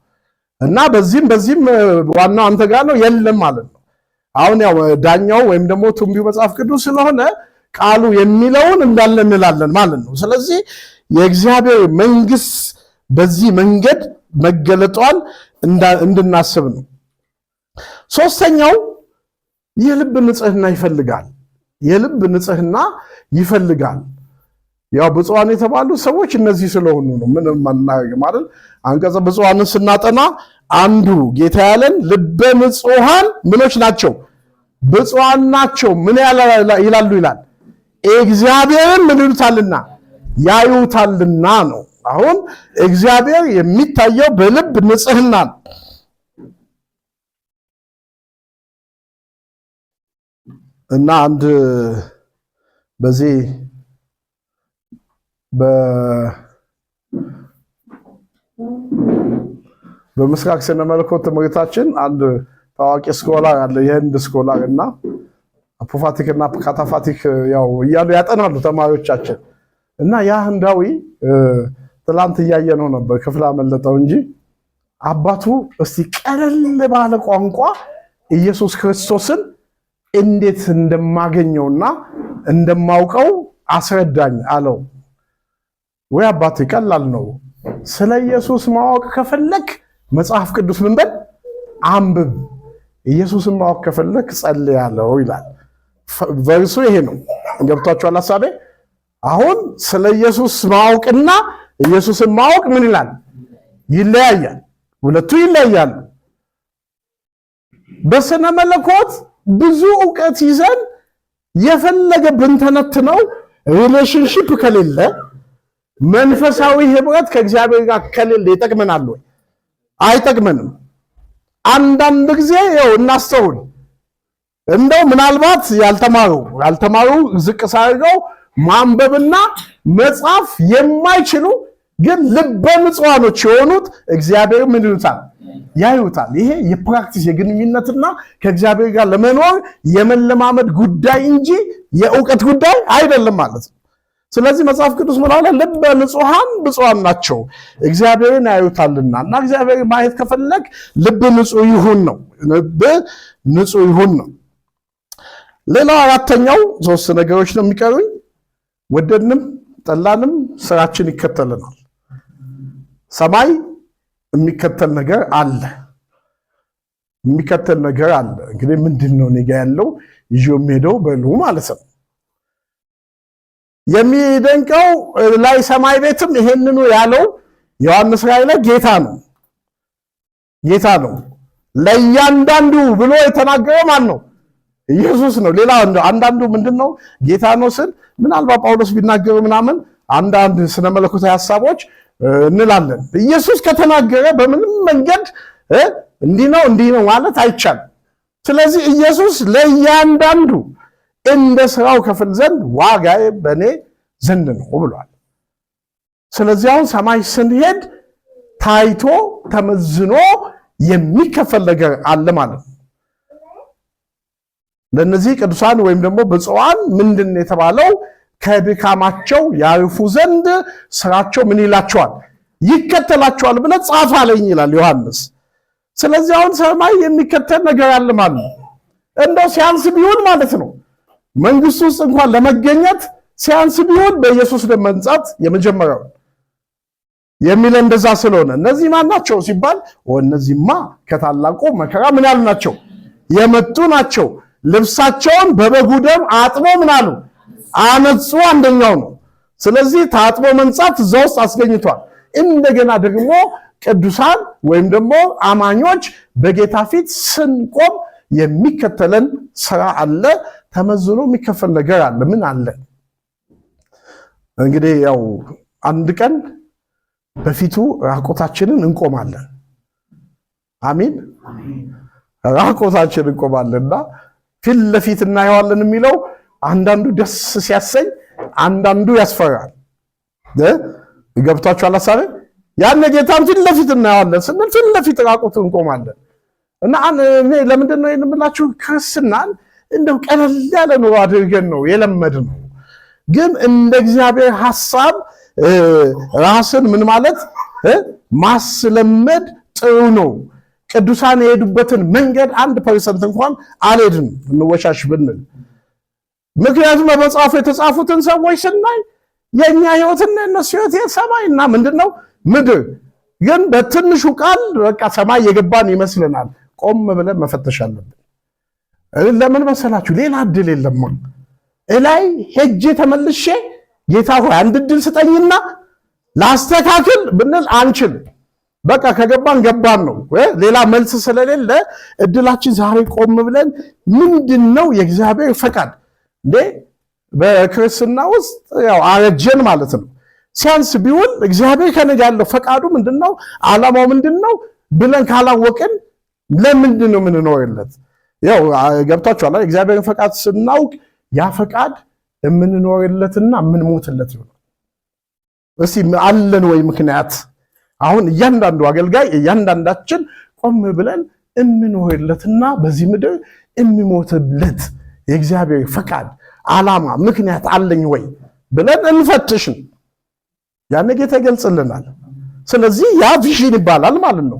እና በዚህም ዋናው አንተ ጋር ነው የለም ማለት ነው። አሁን ያው ዳኛው ወይም ደግሞ ቱምቢው መጽሐፍ ቅዱስ ስለሆነ ቃሉ የሚለውን እንዳለ እንላለን ማለት ነው። ስለዚህ የእግዚአብሔር መንግሥት በዚህ መንገድ መገለጧን እንድናስብ ነው። ሶስተኛው የልብ ንጽህና ይፈልጋል። የልብ ንጽህና ይፈልጋል። ያው ብፁዓን የተባሉ ሰዎች እነዚህ ስለሆኑ ነው። ምንም ማናገር ማለት አንቀጸ ብፁዓንን ስናጠና አንዱ ጌታ ያለን ልበ ንጹሃን ምኖች ናቸው? ብፁዓን ናቸው። ምን ይላሉ ይላል? እግዚአብሔርን ምን ይሉታልና? ያዩታልና ነው። አሁን እግዚአብሔር የሚታየው በልብ ንጽህና ነው። እና አንድ በዚህ በምስራቅ ስነ መለኮት ትምህርታችን አንድ ታዋቂ ስኮላር አለ፣ የህንድ ስኮላር እና አፖፋቲክ እና ካታፋቲክ ያው እያሉ ያጠናሉ ተማሪዎቻችን። እና ያ ህንዳዊ ትላንት እያየነው ነበር፣ ክፍል አመለጠው እንጂ አባቱ እስቲ ቀለል ባለ ቋንቋ ኢየሱስ ክርስቶስን እንዴት እንደማገኘውና እንደማውቀው አስረዳኝ አለው። ወይ አባቴ ቀላል ነው፣ ስለ ኢየሱስ ማወቅ ከፈለክ መጽሐፍ ቅዱስ ምን በል አንብብ፣ ኢየሱስን ማወቅ ከፈለክ ጸልይ ያለው ይላል። ቨርሱ ይሄ ነው። ገብቷችኋል ሐሳቤ? አሁን ስለ ኢየሱስ ማወቅና ኢየሱስን ማወቅ ምን ይላል? ይለያያል። ሁለቱ ይለያያሉ። በስነ መለኮት ብዙ ዕውቀት ይዘን የፈለገ ብንተነትነው ሪሌሽንሺፕ ከሌለ መንፈሳዊ ህብረት ከእግዚአብሔር ጋር ከሌለ ይጠቅመናል ወይ? አይጠቅመንም። አንዳንድ ጊዜ ያው እናስተውል። እንደው ምናልባት ያልተማሩ ዝቅ ሳይገው ማንበብና መጻፍ የማይችሉ ግን ልበ ንጹሃኖች የሆኑት እግዚአብሔር ምን ይሉታል? ያዩታል። ይሄ የፕራክቲስ የግንኙነትና ከእግዚአብሔር ጋር ለመኖር የመለማመድ ጉዳይ እንጂ የእውቀት ጉዳይ አይደለም ማለት ነው። ስለዚህ መጽሐፍ ቅዱስ ምን አለ? ልበ ንጹሃን ብፁዓን ናቸው እግዚአብሔርን ያዩታልና። እና እግዚአብሔር ማየት ከፈለክ ልብ ንጹህ ይሁን ነው። ልብ ንጹህ ይሁን ነው። ሌላው አራተኛው ሶስት ነገሮች ነው የሚቀሩኝ። ወደድንም ጠላንም ስራችን ይከተለናል። ሰማይ የሚከተል ነገር አለ። እንግዲህ ምንድነው እኔ ጋር ያለው ይዤው የሚሄደው በሉ ማለት ነው። የሚደንቀው ላይ ሰማይ ቤትም ይሄንኑ ያለው ዮሐንስ ራእይ ላይ ጌታ ነው። ለእያንዳንዱ ብሎ የተናገረው ማን ነው? ኢየሱስ ነው። ሌላ አንዳንዱ ምንድነው ጌታ ነው ስል ምናልባት ጳውሎስ ቢናገር ምናምን አንዳንድ ስነ መለኮታዊ ሐሳቦች እንላለን። ኢየሱስ ከተናገረ በምንም መንገድ እንዲህ ነው ማለት አይቻልም። ስለዚህ ኢየሱስ ለእያንዳንዱ እንደ ስራው ከፍል ዘንድ ዋጋዬ በእኔ ዘንድ ነው ብሏል። ስለዚህ አሁን ሰማይ ስንሄድ ታይቶ ተመዝኖ የሚከፈል ነገር አለ ማለት ነው። ለነዚህ ቅዱሳን ወይም ደግሞ ብፁዓን ምንድን የተባለው? ከድካማቸው ያርፉ ዘንድ ስራቸው ምን ይላቸዋል? ይከተላቸዋል ብለህ ጻፍ አለኝ ይላል ዮሐንስ። ስለዚህ አሁን ሰማይ የሚከተል ነገር አለ ማለት ነው። እንደው ሲያንስ ቢሆን ማለት ነው መንግስት ውስጥ እንኳን ለመገኘት ሲያንስ ቢሆን በኢየሱስ ደም መንጻት የመጀመሪያው የሚል እንደዛ ስለሆነ እነዚህ ማን ናቸው ሲባል እነዚህማ ከታላቁ መከራ ምን ያሉ ናቸው? የመጡ ናቸው። ልብሳቸውን በበጉ ደም አጥቦ ምን አሉ? አነጹ። አንደኛው ነው። ስለዚህ ታጥቦ መንጻት እዛ ውስጥ አስገኝቷል። እንደገና ደግሞ ቅዱሳን ወይም ደግሞ አማኞች በጌታ ፊት ስንቆም የሚከተለን ስራ አለ። ተመዝኖ የሚከፈል ነገር አለ። ምን አለ? እንግዲህ ያው አንድ ቀን በፊቱ ራቆታችንን እንቆማለን። አሜን። ራቆታችንን እንቆማለንና ፊት ለፊት እናየዋለን የሚለው አንዳንዱ ደስ ሲያሰኝ፣ አንዳንዱ ያስፈራል። ገብቷችኋል ሐሳቤ? ያን ጌታን ፊት ለፊት እናየዋለን ስንል ፊት ለፊት ራቆት እንቆማለን። እና እኔ ለምንድን ነው የምላችሁ? ክርስትናን እንደው ቀለል ያለ ኑሮ አድርገን ነው የለመድነው። ግን እንደ እግዚአብሔር ሐሳብ ራስን ምን ማለት ማስለመድ ጥሩ ነው። ቅዱሳን የሄዱበትን መንገድ 1% እንኳን አልሄድንም እንወሻሽ ብንል። ምክንያቱም በመጽሐፉ የተጻፉትን ሰዎች ስናይ የኛ ህይወትና የነሱ ህይወት ሰማይና ምንድነው ምድር። ግን በትንሹ ቃል በቃ ሰማይ የገባን ይመስለናል። ቆም ብለን መፈተሽ አለብን። ለምን መሰላችሁ? ሌላ እድል የለም። እላይ ሄጄ ተመልሼ ጌታ ሆይ አንድ እድል ስጠኝና ላስተካክል ብንል አንችል። በቃ ከገባን ገባን ነው። ሌላ መልስ ስለሌለ እድላችን ዛሬ ቆም ብለን ምንድነው የእግዚአብሔር ፈቃድ? እንዴ በክርስትና ውስጥ ያው አረጀን ማለት ነው። ሲያንስ ቢሆን እግዚአብሔር ከነጋ ያለው ፈቃዱ ምንድነው? ዓላማው ምንድነው ብለን ካላወቅን ለምንድነው የምንኖርለት? ያው ገብታችኋል። እግዚአብሔርን ፈቃድ ስናውቅ ያ ፈቃድ የምንኖርለትና የምንሞትለት ይሆናል። እስቲ አለን ወይ ምክንያት? አሁን እያንዳንዱ አገልጋይ እያንዳንዳችን ቆም ብለን የምንኖርለትና በዚህ ምድር የሚሞትለት የእግዚአብሔር ፈቃድ ዓላማ ምክንያት አለኝ ወይ ብለን እንፈትሽን። ያን ጌታ ይገልጽልናል። ስለዚህ ያ ቪዥን ይባላል ማለት ነው።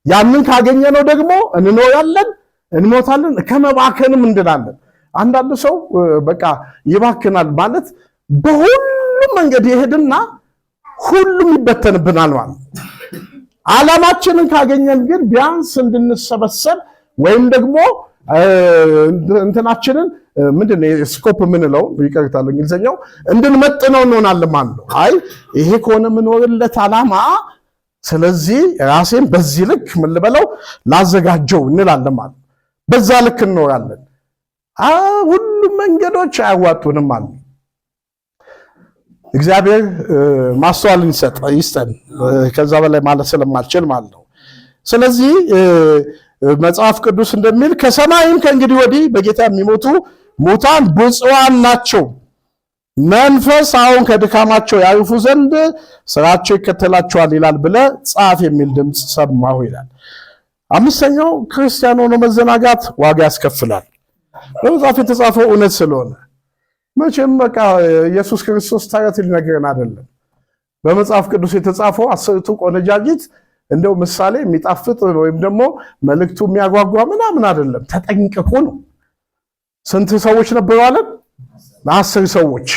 ያንን ካገኘነው ደግሞ እንኖራለን፣ እንሞታለን፣ ከመባከንም እንድናለን። አንዳንድ ሰው በቃ ይባክናል ማለት በሁሉም መንገድ ይሄድና ሁሉም ይበተንብናል ማለት። ዓላማችንን ካገኘን ግን ቢያንስ እንድንሰበሰብ ወይም ደግሞ እንትናችንን ምንድነው ስኮፕ ምንለው ይቀርታል እንግሊዘኛው እንድንመጥነው እንሆናለን ማለት ነው። አይ ይሄ ከሆነ ምንወርለት ዓላማ ስለዚህ ራሴን በዚህ ልክ ምን ልበለው ላዘጋጀው እንላለን ማለት ነው። በዛ ልክ እንኖራለን። ሁሉም መንገዶች አያዋጡንም ማለት ነው። እግዚአብሔር ማስተዋልን ይስጠን ከዛ በላይ ማለት ስለማልችል ማለት ነው። ስለዚህ መጽሐፍ ቅዱስ እንደሚል ከሰማይም ከእንግዲህ ወዲህ በጌታ የሚሞቱ ሙታን ብፁዓን ናቸው፣ መንፈስ አሁን ከድካማቸው ያርፉ ዘንድ ስራቸው ይከተላቸዋል ይላል ብለህ ጻፍ የሚል ድምፅ ሰማሁ ይላል። አምስተኛው ክርስቲያን ሆኖ መዘናጋት ዋጋ ያስከፍላል። በመጽሐፍ የተጻፈው እውነት ስለሆነ መቼም በቃ ኢየሱስ ክርስቶስ ተረት ሊነግረን አይደለም። በመጽሐፍ ቅዱስ የተጻፈው 10ቱ ቆነጃጅት እንደው ምሳሌ የሚጣፍጥ ወይም ደግሞ መልእክቱ የሚያጓጓ ምናምን አይደለም። ተጠንቀቁ ነው። ስንት ሰዎች ነበሩ አለን? 10 ሰዎች።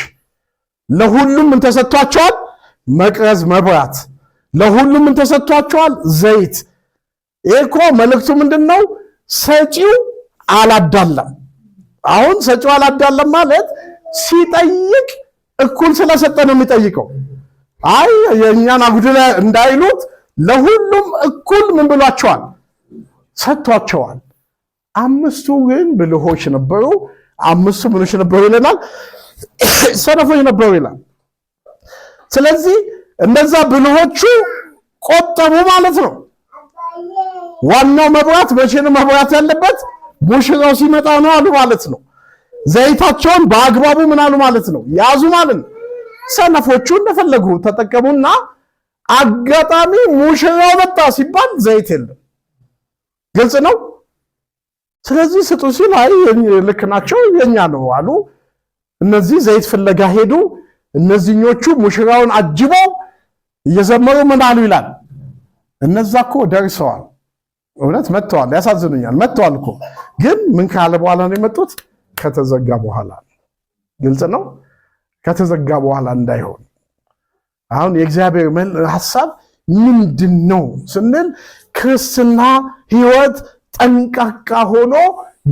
ለሁሉም ምን ተሰጥቷቸዋል? መቅረዝ፣ መብራት። ለሁሉም ምን ተሰጥቷቸዋል? ዘይት። ይሄ እኮ መልእክቱ ምንድነው? ሰጪው አላዳለም። አሁን ሰጪው አላዳለም ማለት ሲጠይቅ እኩል ስለሰጠ ነው የሚጠይቀው። አይ የኛን አጉድለ እንዳይሉት ለሁሉም እኩል ምን ብሏቸዋል? ሰጥቷቸዋል። 5ቱ ግን ብልሆች ነበሩ። 5ቱ ምኖች ነበሩ ይለናል? ሰነፎች ነበሩ ይላል። ስለዚህ እነዛ ብልሆቹ ቆጠቡ ማለት ነው። ዋናው መብራት መቼ ነው መብራት ያለበት? ሙሽራው ሲመጣ ነው አሉ ማለት ነው። ዘይታቸውን በአግባቡ ምን አሉ ማለት ነው? ያዙ ማለት ነው። ሰነፎቹ እንደፈለጉ ተጠቀሙና አጋጣሚ ሙሽራው መጣ ሲባል ዘይት የለም። ግልጽ ነው። ስለዚህ ስጡ ሲል አይ ልክ ናቸው የኛ ነው አሉ። እነዚህ ዘይት ፍለጋ ሄዱ። እነዚህኞቹ ሙሽራውን አጅበው እየዘመሩ ምን አሉ ይላል። እነዛ እኮ ደርሰዋል፣ እውነት መጥተዋል። ያሳዝኑኛል። መጥተዋል እኮ ግን ምን ካለ በኋላ ነው የመጡት? ከተዘጋ በኋላ። ግልጽ ነው። ከተዘጋ በኋላ እንዳይሆን አሁን የእግዚአብሔር ሐሳብ ምንድነው ስንል ክርስትና ሕይወት ጠንቃቃ ሆኖ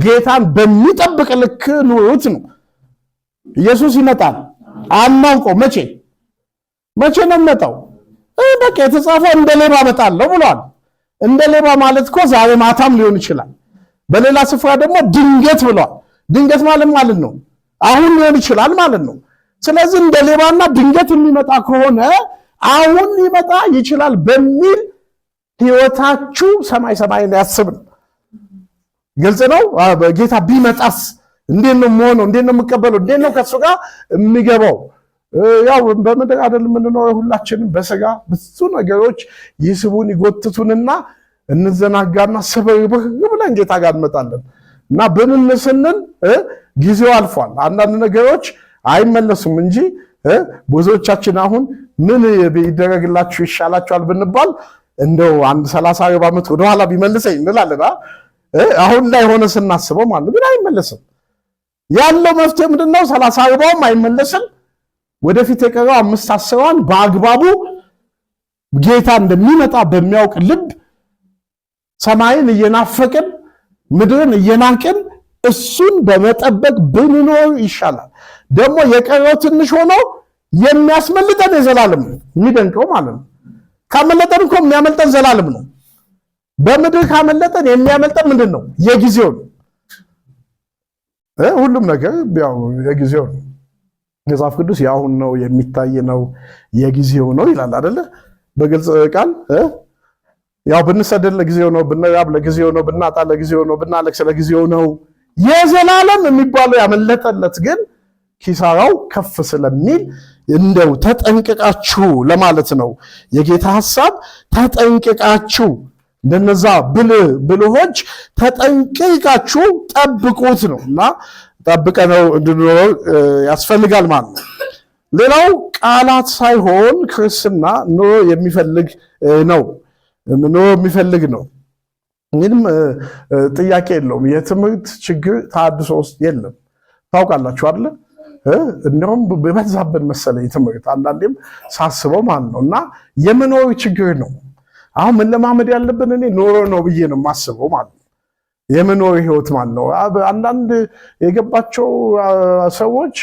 ጌታን በሚጠብቅ ልክ ኑሩት ነው። ኢየሱስ ይመጣል አናውቀው። መቼ ነው የሚመጣው? በቃ የተጻፈው እንደ ሌባ እመጣለሁ ብሏል። እንደ ሌባ ማለት እኮ ዛሬ ማታም ሊሆን ይችላል። በሌላ ስፍራ ደግሞ ድንገት ብሏል። ድንገት ማለት ነው አሁን ሊሆን ይችላል ማለት ነው። ስለዚህ እንደ ሌባና ድንገት የሚመጣ ከሆነ አሁን ሊመጣ ይችላል በሚል ሕይወታችሁ ሰማይን ያስብን። ግልጽ ነው። ጌታ ቢመጣስ እንዴት ነው የምሆነው? እንዴት ነው የምቀበለው? እንዴት ነው ከሱ ጋር የሚገባው? ያው በምድር አይደል የምንኖረው ሁላችንም በስጋ ብዙ ነገሮች ይስቡን ይጎትቱንና እንዘናጋና ሰበርብር ብለን ጌታ ጋር እንመጣለን እና ብንንስንን ጊዜው አልፏል። አንዳንድ ነገሮች አይመለሱም እንጂ ብዙዎቻችን አሁን ምን ቢደረግላችሁ ይሻላችኋል ብንባል እንደው አንድ 30-40 ዓመት ወደኋላ ቢመልሰኝ እንላለን። አሁን ላይ ሆነ ስናስበው ማለት ግን አይመለስም። ያለው መፍትሄ ምንድነው? 30-40ም አይመለስም። ወደፊት የቀረው 5-10 በአግባቡ ጌታ እንደሚመጣ በሚያውቅ ልብ ሰማይን እየናፈቅን ምድርን እየናቅን እሱን በመጠበቅ ብንኖር ይሻላል። ደግሞ የቀረው ትንሽ ሆኖ የሚያስመልጠን የዘላለም ነው። የሚደንቀው ማለት ነው ካመለጠን እኮ የሚያመልጠን ዘላለም ነው። በምድር ካመለጠን የሚያመልጠን ምንድነው? የጊዜው ነው። ሁሉም ነገር ያው የጊዜው ነው። መጽሐፍ ቅዱስ ያሁን ነው፣ የሚታይ ነው፣ የጊዜው ነው ይላል አይደለ? በግልጽ ቃል ያው ብንሰደድ ለጊዜው ነው፣ ብንራብ ለጊዜው ነው፣ ብናጣ ለጊዜው ነው፣ ብናለቅስ ለጊዜው ነው። የዘላለም የሚባለው ያመለጠለት ግን ኪሳራው ከፍ ስለሚል እንደው ተጠንቅቃችሁ ለማለት ነው የጌታ ሐሳብ። ተጠንቅቃችሁ እንደነዛ ብልሆች ተጠንቅቃችሁ ጠብቁት ነውና ጠብቀነው እንድንኖር ያስፈልጋል ማለት ነው። ሌላው ቃላት ሳይሆን ክርስትና ኑሮ የሚፈልግ ነው። ኑሮ የሚፈልግ ነው። ምንም ጥያቄ የለውም። የትምህርት ችግር ተሐድሶ ውስጥ የለም። ታውቃላችሁ አይደል? እንደውም በበዛብን መሰለኝ ትምህርት አንዳንዴም ሳስበው ማለት ነው። እና የመኖር ችግር ነው። አሁን መለማመድ ያለብን እኔ ኑሮ ነው ብዬ ነው የማስበው ማለት ነው። የመኖር ህይወት ማለት ነው። አንዳንድ የገባቸው ሰዎች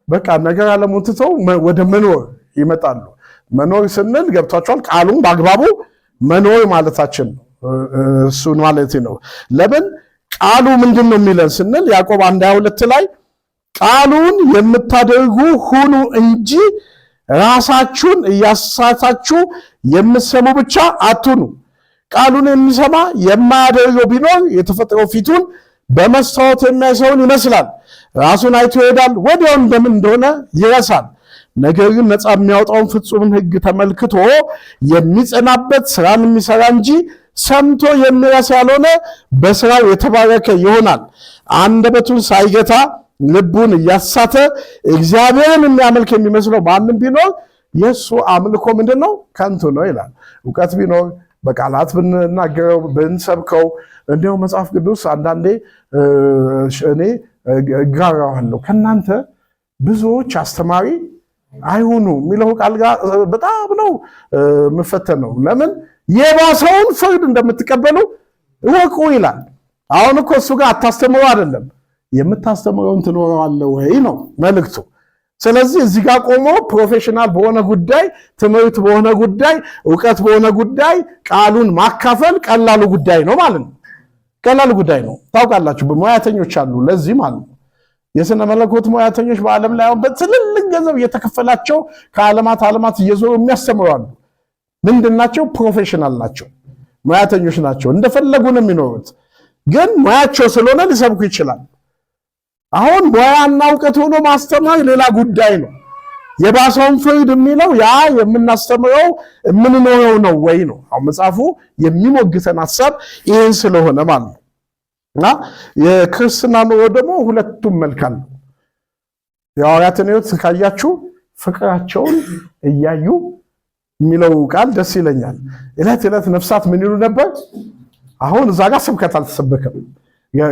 በቃ ነገር ዓለሙን ትተው ወደ መኖር ይመጣሉ። መኖር ስንል ገብቷቸዋል። ቃሉን በአግባቡ መኖር ማለታችን ነው። እሱን ማለት ነው። ለምን ቃሉ ምንድን ነው የሚለን ስንል ያዕቆብ 1:22 ላይ ቃሉን የምታደርጉ ሁኑ እንጂ ራሳችሁን እያሳታችሁ የምትሰሙ ብቻ አትሁኑ። ቃሉን የሚሰማ የማያደርገው ቢኖር የተፈጥሮ ፊቱን በመስታወት የሚያይ ይመስላል። ራሱን አይቶ ይሄዳል፣ ወዲያው እንደምን እንደሆነ ይረሳል። ነገር ግን ነፃ የሚያወጣውን ፍጹምን ሕግ ተመልክቶ የሚጸናበት ስራን የሚሰራ እንጂ ሰምቶ የሚረሳ ያልሆነ በስራው የተባረከ ይሆናል። አንደበቱን ሳይገታ ልቡን እያሳተ እግዚአብሔርን የሚያመልክ የሚመስለው ማንም ቢኖር የእሱ አምልኮ ምንድነው? ከንቱ ነው ይላል። እውቀት ቢኖር በቃላት ብንናገረው ብንሰብከው፣ እንዲያው መጽሐፍ ቅዱስ አንዳንዴ እኔ እጋራዋለሁ ከእናንተ ብዙዎች አስተማሪ አይሆኑ የሚለው ቃል ጋር በጣም ነው የምፈተነው። ለምን የባሰውን ፍርድ እንደምትቀበሉ እወቁ ይላል። አሁን እኮ እሱ ጋር አታስተምሩ አይደለም፣ የምታስተምረውን ትኖረዋለህ ወይ ነው መልእክቱ። ስለዚህ እዚህ ጋር ቆሞ ፕሮፌሽናል በሆነ ጉዳይ፣ ትምህርት በሆነ ጉዳይ፣ እውቀት በሆነ ጉዳይ ቃሉን ማካፈል ቀላሉ ጉዳይ ነው ማለት ነው። ቀላሉ ጉዳይ ነው። ታውቃላችሁ ሙያተኞች አሉ ለዚህ ማለት ነው። የስነ መለኮት ሙያተኞች በዓለም ላይ አሁን በትልልቅ ገንዘብ እየተከፈላቸው ከዓለማት ዓለማት እየዞሩ የሚያስተምሩ አሉ። ምንድናቸው? ፕሮፌሽናል ናቸው፣ ሙያተኞች ናቸው። እንደፈለጉ ነው የሚኖሩት። ግን ሙያቸው ስለሆነ ሊሰብኩ ይችላል። አሁን ሙያና እውቀት ሆኖ ማስተማር ሌላ ጉዳይ ነው። የባሰውን ፍርድ የሚለው ያ የምናስተምረው የምንኖረው ነው ወይ ነው። አሁን መጽሐፉ የሚሞግተን ሐሳብ ይሄን ስለሆነ ማለት ነው። እና የክርስትና ኑሮ ደግሞ ሁለቱም መልካም ነው። የሐዋርያትን ሕይወት ካያችሁ ፍቅራቸውን እያዩ የሚለው ቃል ደስ ይለኛል። ዕለት ዕለት ነፍሳት ምን ይሉ ነበር? አሁን እዛ ጋር ስብከት አልተሰበከም።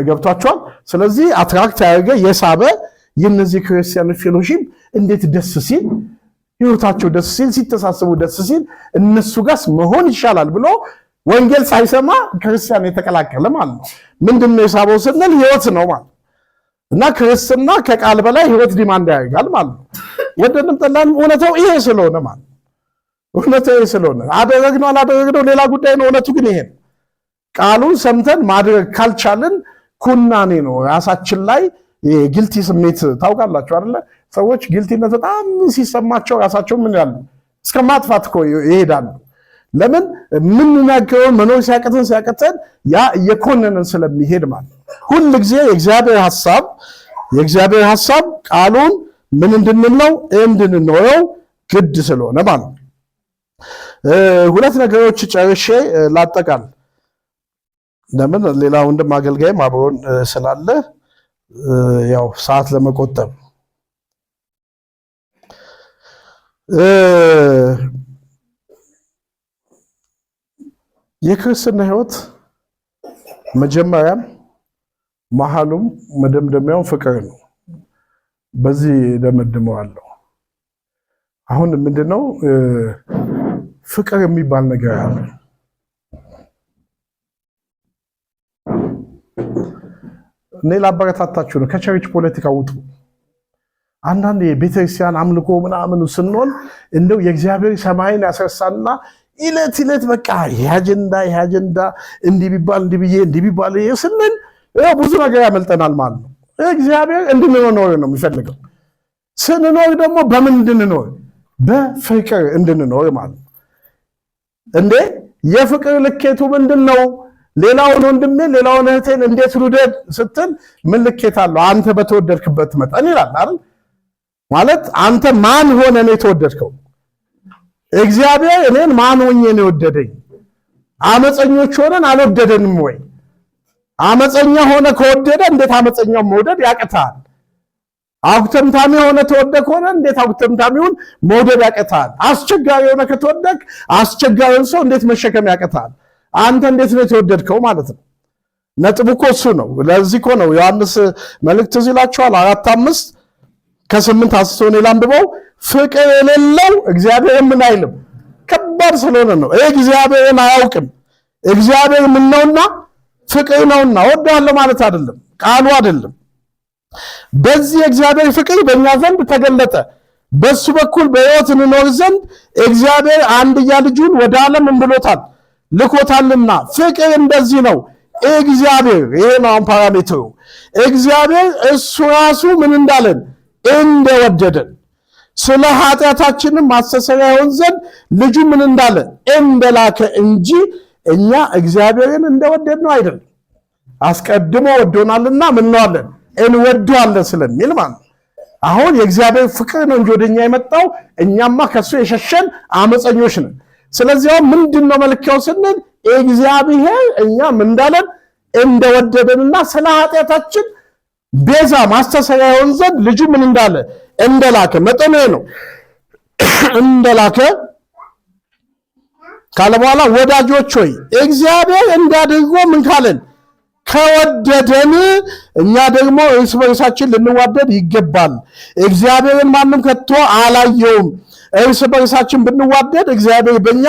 ገብቷቸዋል። ስለዚህ አትራክት ያደረገ የሳበ የነዚህ ክርስቲያኖች ፌሎሺፕ እንዴት ደስ ሲል፣ ሕይወታቸው ደስ ሲል፣ ሲተሳሰቡ ደስ ሲል እነሱ ጋር መሆን ይሻላል ብሎ ወንጌል ሳይሰማ ክርስቲያን የተቀላቀለ ማለት ነው። ምንድነው የሳበው ስንል ሕይወት ነው ማለት እና ክርስትና ከቃል በላይ ሕይወት ዲማንድ ያደርጋል ማለት ነው። ወደንም ጠላንም እውነታው ይሄ ስለሆነ ማለት እውነታው ይሄ ስለሆነ አደረግነው አላደረግነው ሌላ ጉዳይ ነው። እውነቱ ግን ይሄ ነው። ቃሉን ሰምተን ማድረግ ካልቻልን ኩናኔ ነው። ራሳችን ላይ ጊልቲ ስሜት ታውቃላችሁ አይደለ? ሰዎች ጊልቲነት በጣም ሲሰማቸው ራሳቸው ምን ያሉ እስከ ማጥፋት እኮ ይሄዳሉ። ለምን? የምንናገረውን መኖር ሲያቀተን ያ እየኮነንን ስለሚሄድ ማለት ነው። ሁል ጊዜ የእግዚአብሔር ሐሳብ ቃሉን ምን እንድንለው እንድንኖረው ግድ ስለሆነ ማለት ነው። ሁለት ነገሮች ጨርሼ ላጠቃል። ለምን ሌላ ወንድም አገልጋይም አብሮን ስላለ ያው ሰዓት ለመቆጠብ የክርስትና ሕይወት መጀመሪያም መሐሉም መደምደሚያው ፍቅር ነው። በዚህ ደመድመዋለሁ። አሁን ምንድነው ፍቅር የሚባል ነገር አለ። እኔ ላበረታታችሁ ነው። ከቸርች ፖለቲካ ውጡ። አንዳንድ የቤተክርስቲያን አምልኮ ምናምን ስንሆን እንደው የእግዚአብሔር ሰማይን ያስረሳልና ኢለት በቃ ይሄ አጀንዳ እንዲህ ቢባል ስንል ብዙ ነገር ያመልጠናል ማለት ነው። እግዚአብሔር እንድንኖር ነው የሚፈልገው። ስንኖር ደግሞ በምን እንድንኖር? በፍቅር እንድንኖር ማለት ነው። እንዴ የፍቅር ልኬቱ ምንድነው? ሌላውን ወንድሜ ሌላውን እህቴን እንዴት ልውደድ ስትል ምን ልኬት አለው? አንተ በተወደድክበት መጠን ይላል አይደል? ማለት አንተ ማን ሆነ ነው የተወደድከው? እግዚአብሔር እኔን ማን ሆኜ ነው የወደደኝ? አመፀኞች ሆነን አልወደደንም ወይ? አመፀኛ ሆነ ከወደደ እንዴት አመፀኛው መውደድ ያቅታል? አጉተምታሚ ሆነ ተወደክ ሆነ እንዴት አጉተምታሚውን መውደድ ያቅታል? አስቸጋሪ ሆነ ከተወደክ አስቸጋሪውን ሰው እንዴት መሸከም ያቅታል? አንተ እንዴት ነው የተወደድከው ማለት ነው። ነጥቡ እኮ እሱ ነው። ለዚህ እኮ ነው ዮሐንስ መልእክት ይላችኋል 4:5 ከ8 አንስቶ ነው ላንብበው። ፍቅር የሌለው እግዚአብሔር ምን አይልም። ከባድ ስለሆነ ነው። እግዚአብሔርን አያውቅም። እግዚአብሔር ምን ነውና ፍቅር ነውና ወደዋለሁ ማለት አይደለም፣ ቃሉ አይደለም። በዚህ እግዚአብሔር ፍቅር በእኛ ዘንድ ተገለጠ፣ በሱ በኩል በሕይወት እንኖር ዘንድ እግዚአብሔር አንድያ ልጁን ወደ ዓለም እንብሎታል ልኮታልና። ፍቅር እንደዚህ ነው። እግዚአብሔር ይሄ ነው ፓራሜትሩ። እግዚአብሔር እሱ ራሱ ምን እንዳለን እንደወደደን ስለ ኃጢአታችንም ማስተሰሪያ ይሆን ዘንድ ልጁ ምን እንዳለ እንደላከ እንጂ እኛ እግዚአብሔርን እንደወደድነው አይደለም። አስቀድሞ ወዶናልና ምን ነዋለን እንወደዋለን ስለሚል ማለት ነው። አሁን የእግዚአብሔር ፍቅር ነው እንጂ ወደኛ የመጣው እኛማ ከሱ የሸሸን አመፀኞች ነን። ስለዚህ አሁን ምንድነው መለኪያው ስንል እግዚአብሔር እኛ ምን እንዳለን እንደወደደንና ስለ ኃጢአታችን ቤዛ ማስተሰሪያ ይሆን ዘንድ ልጁ ምን እንዳለ እንደላከ መጠኑ ነው። እንደላከ ካለ በኋላ ወዳጆች ሆይ እግዚአብሔር እንዳድርጎ ምን ካለን ከወደደን እኛ ደግሞ እርስ በርሳችን ልንዋደድ ይገባል። እግዚአብሔርን ማንም ከቶ አላየውም። እርስ በርሳችን ብንዋደድ እግዚአብሔር በእኛ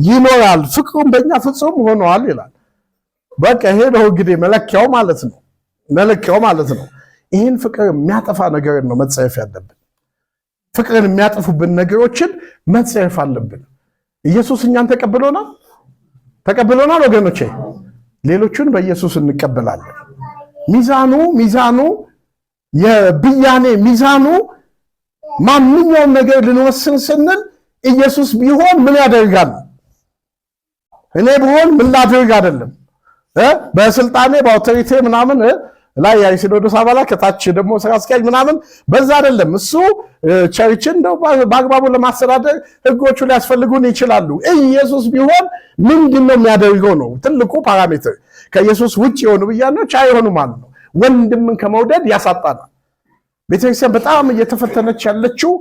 ይኖራል፣ ፍቅሩም በእኛ ፍጹም ሆኗል ይላል። በቃ ይሄ ነው እንግዲህ መለኪያው ማለት ነው። መለኪያው ማለት ነው። ይህን ፍቅር የሚያጠፋ ነገር ነው መጸየፍ ያለብን። ፍቅርን የሚያጠፉብን ነገሮችን መጸየፍ አለብን። ኢየሱስ እኛን ተቀብሎናል ወገኖቼ። ሌሎቹን በኢየሱስ እንቀበላለን። ሚዛኑ የብያኔ ሚዛኑ ማንኛውም ነገር ልንወስን ስንል ኢየሱስ ቢሆን ምን ያደርጋል እኔ ብሆን ምን ላድርግ አይደለም በስልጣኔ በአውቶሪቲ ምናምን ላይ የሲኖዶስ አባላት ከታች ደግሞ ስራ አስኪያጅ ምናምን በዛ አይደለም እሱ ቸርችን ነው በአግባቡ ለማስተዳደር ህጎቹ ሊያስፈልጉን ይችላሉ ኢየሱስ ቢሆን ምንድነው የሚያደርገው ነው ትልቁ ፓራሜትር ከኢየሱስ ውጪ የሆኑ ብያኖች አይሆኑ ማለት ነው ወንድምን ከመውደድ ያሳጣናል ቤተክርስቲያን በጣም እየተፈተነች ያለችው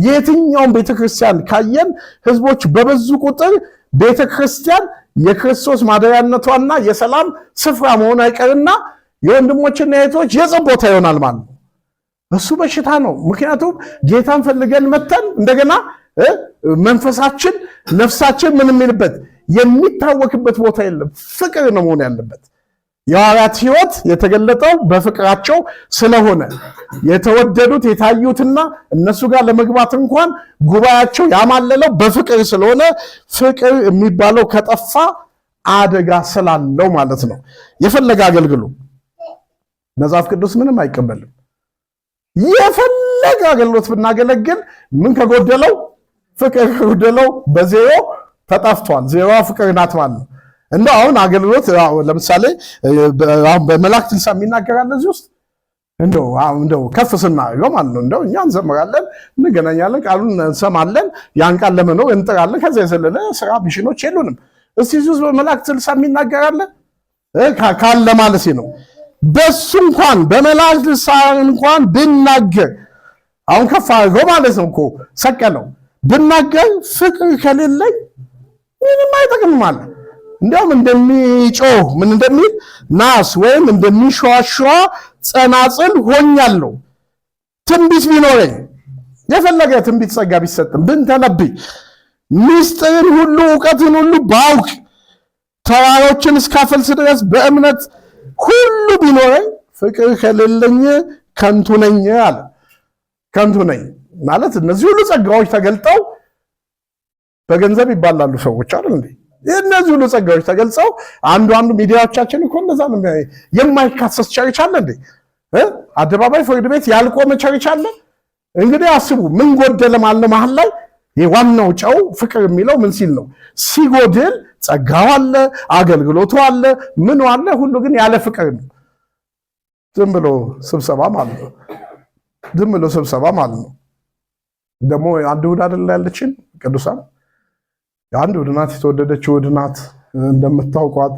የትኛውም ቤተክርስቲያን ካየን ህዝቦች በበዙ ቁጥር ቤተክርስቲያን የክርስቶስ ማደሪያነቷና የሰላም ስፍራ መሆን አይቀርና የወንድሞችና የእህቶች የጸብ ቦታ ይሆናል ማለት ነው እሱ በሽታ ነው ምክንያቱም ጌታን ፈልገን መተን እንደገና መንፈሳችን ነፍሳችን ምን የሚልበት የሚታወክበት ቦታ የለም ፍቅር ነው መሆን ያለበት የሐዋርያት ሕይወት የተገለጠው በፍቅራቸው ስለሆነ የተወደዱት የታዩትና እነሱ ጋር ለመግባት እንኳን ጉባኤያቸው ያማለለው በፍቅር ስለሆነ ፍቅር የሚባለው ከጠፋ አደጋ ስላለው ማለት ነው የፈለገ አገልግሉ መጽሐፍ ቅዱስ ምንም አይቀበልም የፈለገ አገልግሎት ብናገለግል ምን ከጎደለው ፍቅር ከጎደለው በዜሮ ተጣፍቷል ዜሮ ፍቅር ናት ማለት ነው እንደው አሁን አገልግሎት ለምሳሌ አሁን በመላእክት ልሳን የሚናገራል እዚህ ውስጥ እንደው ከፍ ስናደርገው ማለት ነው እንደው እኛ እንዘምራለን እንገናኛለን ቃሉን እንሰማለን ያን ቃል ለመኖር እንጥራለን ከዛ የዘለለ ስራ ሚሽኖች የሉንም እስቲ እዚህ ውስጥ በመላእክት ልሳን የሚናገራል ካለ ማለት ነው በሱ እንኳን በመላእክት ልሳን እንኳን ብናገር አሁን ከፍ አድርገው ማለት ነው እኮ ሰቀለው ብናገር ፍቅር ከሌለኝ ምንም አይጠቅምም ማለት እንደውም እንደሚጮህ ምን እንደሚል ናስ ወይም እንደሚሸዋሸዋ ጸናጽል ሆኛለሁ ትንቢት ቢኖረኝ የፈለገ ትንቢት ጸጋ ቢሰጥም ብንተነብይ ምስጢርን ሁሉ ዕውቀትን ሁሉ ባውቅ ተራሮችን እስካፈልስ ድረስ በእምነት ሁሉ ቢኖረኝ ፍቅር ከሌለኝ ከንቱ ነኝ አለ ከንቱ ነኝ ማለት እነዚህ ሁሉ ጸጋዎች ተገልጠው በገንዘብ ይባላሉ ሰዎች አይደል እንዴ እነዚህ ሁሉ ጸጋዎች ተገልጸው አንዱ ሚዲያዎቻችን እኮ እንደዛ ነው የማይካሰስ ቸርች አለ እንዴ አደባባይ ፍርድ ቤት ያልቆመ ቸርች አለ እንግዲህ አስቡ ምን ጎደለ ማለት መሐል ላይ የዋናው ጨው ፍቅር የሚለው ምን ሲል ነው ሲጎድል ጸጋው አለ አገልግሎቱ አለ ምን አለ ሁሉ ግን ያለ ፍቅር ነው ዝም ብሎ ስብሰባ ማለት ነው ዝም ብሎ ስብሰባ ማለት ነው ደግሞ አንድ ውድ አይደል ያለችን ቅዱሳን አንድ ውድናት የተወደደች ውድናት እንደምታውቋት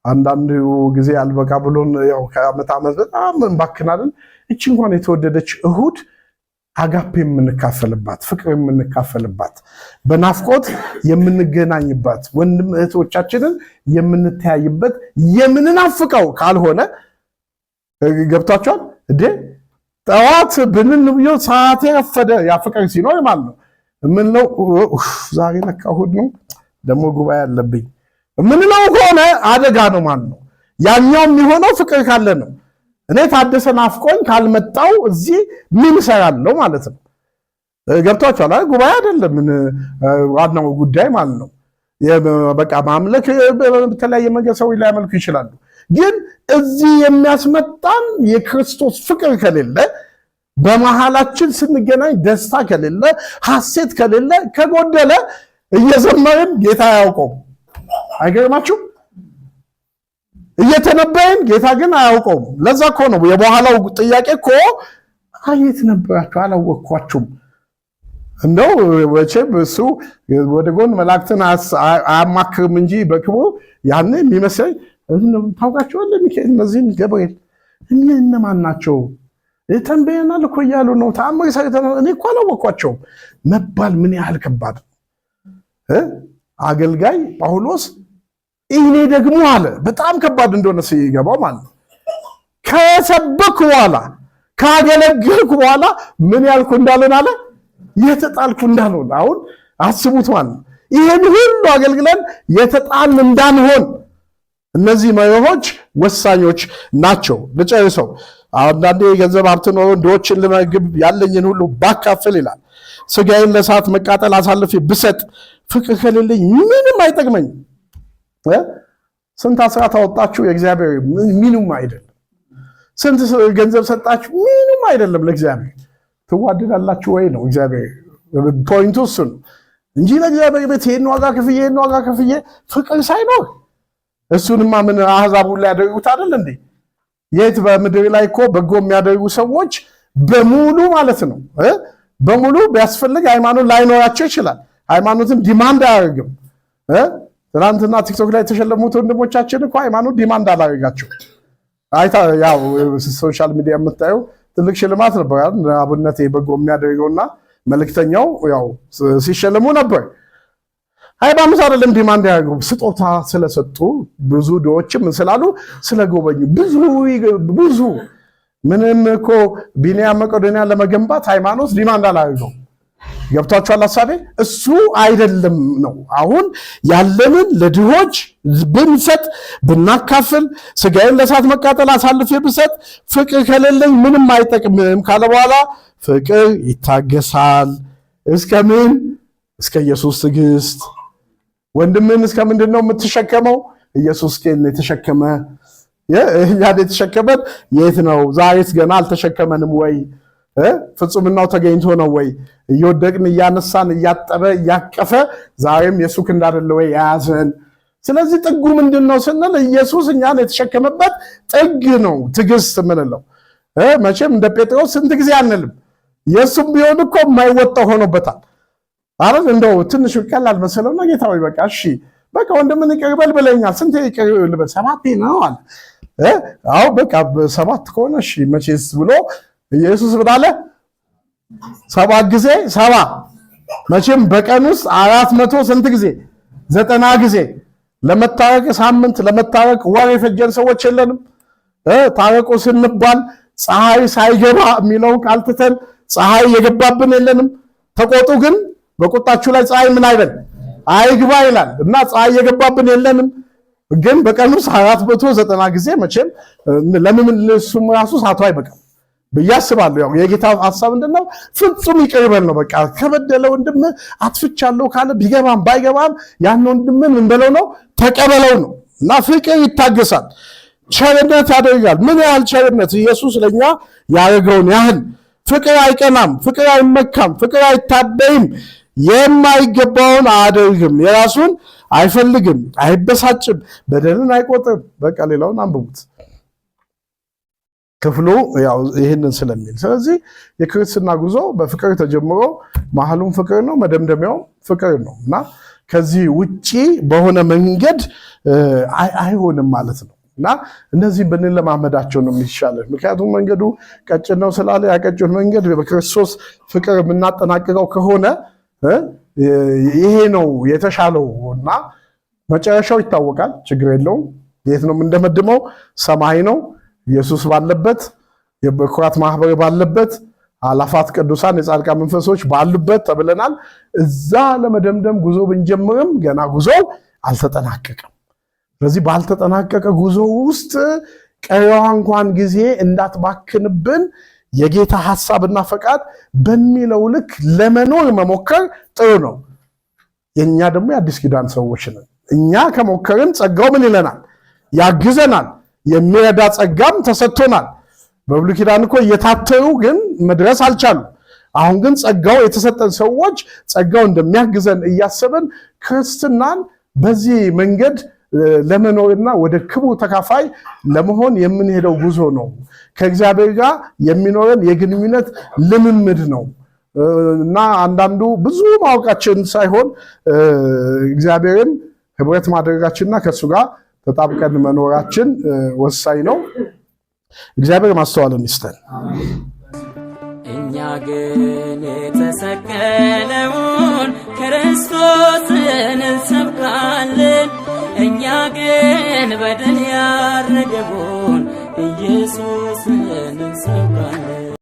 አንዳንድ ጊዜ አልበቃ ብሎን ያው ከዓመት በጣም እንባክናለን እቺ እንኳን የተወደደች እሁድ አጋፔ የምንካፈልባት ፍቅር የምንካፈልባት በናፍቆት የምንገናኝባት ወንድም እህቶቻችንን የምንተያይበት የምንናፍቀው ካልሆነ ገብታችኋል እንዴ ጠዋት ብንንብዮ ሰዓት ያፈደ ያ ፍቅር ሲኖር ማለት ነው ምን ነው ዛሬ ለካ እሁድ ነው ደግሞ ጉባኤ አለብኝ ምን ነው ከሆነ አደጋ ነው ማለት ነው ያኛው የሚሆነው ፍቅር ካለ ነው እኔ ታደሰ ናፍቆኝ ካልመጣው እዚህ ምን ሰራለው ማለት ነው ገብታችኋል ጉባኤ አይደለም ዋናው ጉዳይ ማለት ነው በቃ ማምለክ በተለያየ መንገድ ሰው ሊያመልኩ ይችላሉ ግን እዚህ የሚያስመጣን የክርስቶስ ፍቅር ከሌለ በመሃላችን ስንገናኝ ደስታ ከሌለ ሐሴት ከሌለ ከጎደለ እየዘመርን ጌታ ያውቀው አይገርማችሁ እየተነበየን ጌታ ግን አያውቀው ለዛ እኮ ነው የበኋላው ጥያቄ እኮ አየት ነበራችሁ አላወቅኳችሁም እንደው ወቸም እሱ ወደ ጎን መላእክትን አያማክርም እንጂ በክብሩ ያኔ የሚመስለኝ ታውቃቸዋለህ ሚካኤል እነዚህን ገብርኤል እነማን ናቸው ተንበየናል እኮ እያሉ ነው ተአምር ሰርተናል እኔ እኮ አላወቅኳቸውም መባል ምን ያህል ከባድ አገልጋይ ጳውሎስ እኔ ደግሞ አለ በጣም ከባድ እንደሆነ ሲገባው ማለት ነው ከሰበኩ በኋላ ካገለገልኩ በኋላ ምን ያልኩ እንዳለን አለ የተጣልኩ እንዳልሆን አሁን አስቡት ማለት ይሄን ሁሉ አገልግለን የተጣልን እንዳንሆን እነዚህ መርሆች ወሳኞች ናቸው ለጨርሰው አንዳንዴ ገንዘብ ሀብት ኖሮ ድሆችን ለመግብ ያለኝን ሁሉ ባካፍል ይላል ስጋዬን ለእሳት መቃጠል አሳልፌ ብሰጥ ፍቅር ከሌለኝ ምንም አይጠቅመኝ ስንት አስራት አወጣችሁ የእግዚአብሔር ምንም አይደለም ስንት ገንዘብ ሰጣችሁ? ምንም አይደለም ለእግዚአብሔር። ትዋደዳላችሁ ወይ ነው እግዚአብሔር ፖይንቱ እሱ ነው እንጂ ለእግዚአብሔር ቤት ይሄን ዋጋ ከፍዬ ፍቅር ሳይኖር እሱንማ ምን አህዛብ ሁሉ ያደርጉት አይደል እንዴ? የት በምድር ላይ እኮ በጎ የሚያደርጉ ሰዎች በሙሉ ማለት ነው በሙሉ ቢያስፈልግ ሃይማኖት ላይኖራቸው ይችላል። ሃይማኖትን ዲማንድ አያደርግም። ትናንትና ቲክቶክ ላይ የተሸለሙት ወንድሞቻችን እኮ ሃይማኖት ዲማንድ አላደረጋቸው። አይታ ያው ሶሻል ሚዲያ የምታየው ትልቅ ሽልማት ነበር አይደል? አቡነት በጎ የሚያደርገውና መልእክተኛው ያው ሲሸለሙ ነበር። ሃይማኖት አይደለም ዲማንድ ያደርጉ፣ ስጦታ ስለሰጡ ብዙ ዶዎችም ስላሉ ስለጎበኙ ብዙ ምንም እኮ ቢኒያም መቄዶንያ ለመገንባት ሃይማኖት ዲማንድ አላደረገው። ገብቷችኋል ሐሳቤ? እሱ አይደለም ነው። አሁን ያለንን ለድሆች ብንሰጥ ብናካፍል፣ ስጋዬን ለእሳት መቃጠል አሳልፌ ብሰጥ ፍቅር ከሌለኝ ምንም አይጠቅምም ካለ በኋላ ፍቅር ይታገሳል። እስከምን? እስከ ኢየሱስ ትዕግስት። ወንድምን እስከምንድን ነው የምትሸከመው? ኢየሱስ ከነ የተሸከመ እኛን የተሸከመን የት ነው? ዛሬስ ገና አልተሸከመንም ወይ? ፍጹምናው ተገኝቶ ነው ወይ? እየወደቅን እያነሳን እያጠበ እያቀፈ ዛሬም የሱ ክንድ አይደለ ወይ ያዘን? ስለዚህ ጥጉ ምንድነው ስንል ኢየሱስ እኛን የተሸከመበት ጥግ ነው ትዕግስት ምንለው። መቼም እንደ ጴጥሮስ ስንት ጊዜ አንልም። ኢየሱስም ቢሆን እኮ የማይወጣው ሆኖበታል አይደል? እንደው ትንሽ ቀላል መሰለውና ጌታ ሆይ በቃ እሺ በቃ ወንድምን ይቅር በል ብለኛል። ስንት ይቅር ልበል? 7 ነው አለ። አዎ በቃ 7 ከሆነ እሺ መቼስ ብሎ ኢየሱስ ብላለ 7 ጊዜ 7 መቼም በቀን ውስጥ 400 ስንት ጊዜ 90 ጊዜ ለመታረቅ ሳምንት ለመታረቅ ወር የፈጀን ሰዎች የለንም። ታረቁ ስንባል ፀሐይ ሳይገባ የሚለውን ቃል ትተን ፀሐይ የገባብን የለንም። ተቆጡ ግን በቁጣችሁ ላይ ፀሐይ ምን አይበል አይግባ ይላል እና ፀሐይ የገባብን የለንም። ግን በቀን ውስጥ 490 ጊዜ መቼም ለምን እሱም ራሱ ሰዓቱ አይበቃም ብዬ አስባለሁ። ያው የጌታ ሐሳብ ምንድነው? ፍጹም ይቅር ይበል ነው። በቃ ከበደለ ወንድም አጥፍቻለሁ ካለ ቢገባም ባይገባም ያን ወንድም ምን በለው ነው ተቀበለው ነው። እና ፍቅር ይታገሳል፣ ቸርነት ያደርጋል። ምን ያህል ቸርነት! ኢየሱስ ለኛ ያደረገውን ያህል። ፍቅር አይቀናም፣ ፍቅር አይመካም፣ ፍቅር አይታበይም፣ የማይገባውን አያደርግም፣ የራሱን አይፈልግም፣ አይበሳጭም፣ በደልን አይቆጥርም። በቃ ሌላውን አንብቡት ክፍሉ ያው ይሄንን ስለሚል። ስለዚህ የክርስትና ጉዞ በፍቅር ተጀምሮ መሐሉም ፍቅር ነው፣ መደምደሚያው ፍቅር ነው እና ከዚህ ውጪ በሆነ መንገድ አይሆንም ማለት ነው። እና እነዚህ ብንለማመዳቸው ነው የሚሻለው። ምክንያቱም መንገዱ ቀጭን ነው ስላለ ያቀጭን መንገድ በክርስቶስ ፍቅር የምናጠናቅቀው ከሆነ ይሄ ነው የተሻለው እና መጨረሻው ይታወቃል። ችግር የለውም። የት ነው እንደመድመው? ሰማይ ነው። ኢየሱስ ባለበት፣ የበኩራት ማህበር ባለበት፣ አላፋት ቅዱሳን የጻድቃን መንፈሶች ባሉበት ተብለናል። እዛ ለመደምደም ጉዞ ብንጀምርም ገና ጉዞው አልተጠናቀቀም። ስለዚህ ባልተጠናቀቀ ጉዞ ውስጥ ቀሪዋ እንኳን ጊዜ እንዳትባክንብን የጌታ ሐሳብና ፈቃድ በሚለው ልክ ለመኖር መሞከር ጥሩ ነው። የኛ ደግሞ የአዲስ ኪዳን ሰዎች ነን። እኛ ከሞከርን ጸጋው ምን ይለናል? ያግዘናል። የሚረዳ ጸጋም ተሰጥቶናል። በብሉይ ኪዳን እኮ እየታተሩ ግን መድረስ አልቻሉ። አሁን ግን ጸጋው የተሰጠን ሰዎች ጸጋው እንደሚያግዘን እያሰብን ክርስትናን በዚህ መንገድ ለመኖርና ወደ ክብሩ ተካፋይ ለመሆን የምንሄደው ጉዞ ነው። ከእግዚአብሔር ጋር የሚኖረን የግንኙነት ልምምድ ነው እና አንዳንዱ ብዙ ማወቃችን ሳይሆን እግዚአብሔርን ህብረት ማድረጋችንና ከሱ ጋር ተጣብቀን መኖራችን ወሳኝ ነው። እግዚአብሔር ማስተዋልን ይስጠን። እኛ ግን የተሰቀለውን ክርስቶስን እንሰብካለን። እኛ ግን በድል ያረገውን ኢየሱስን እንሰብካለን።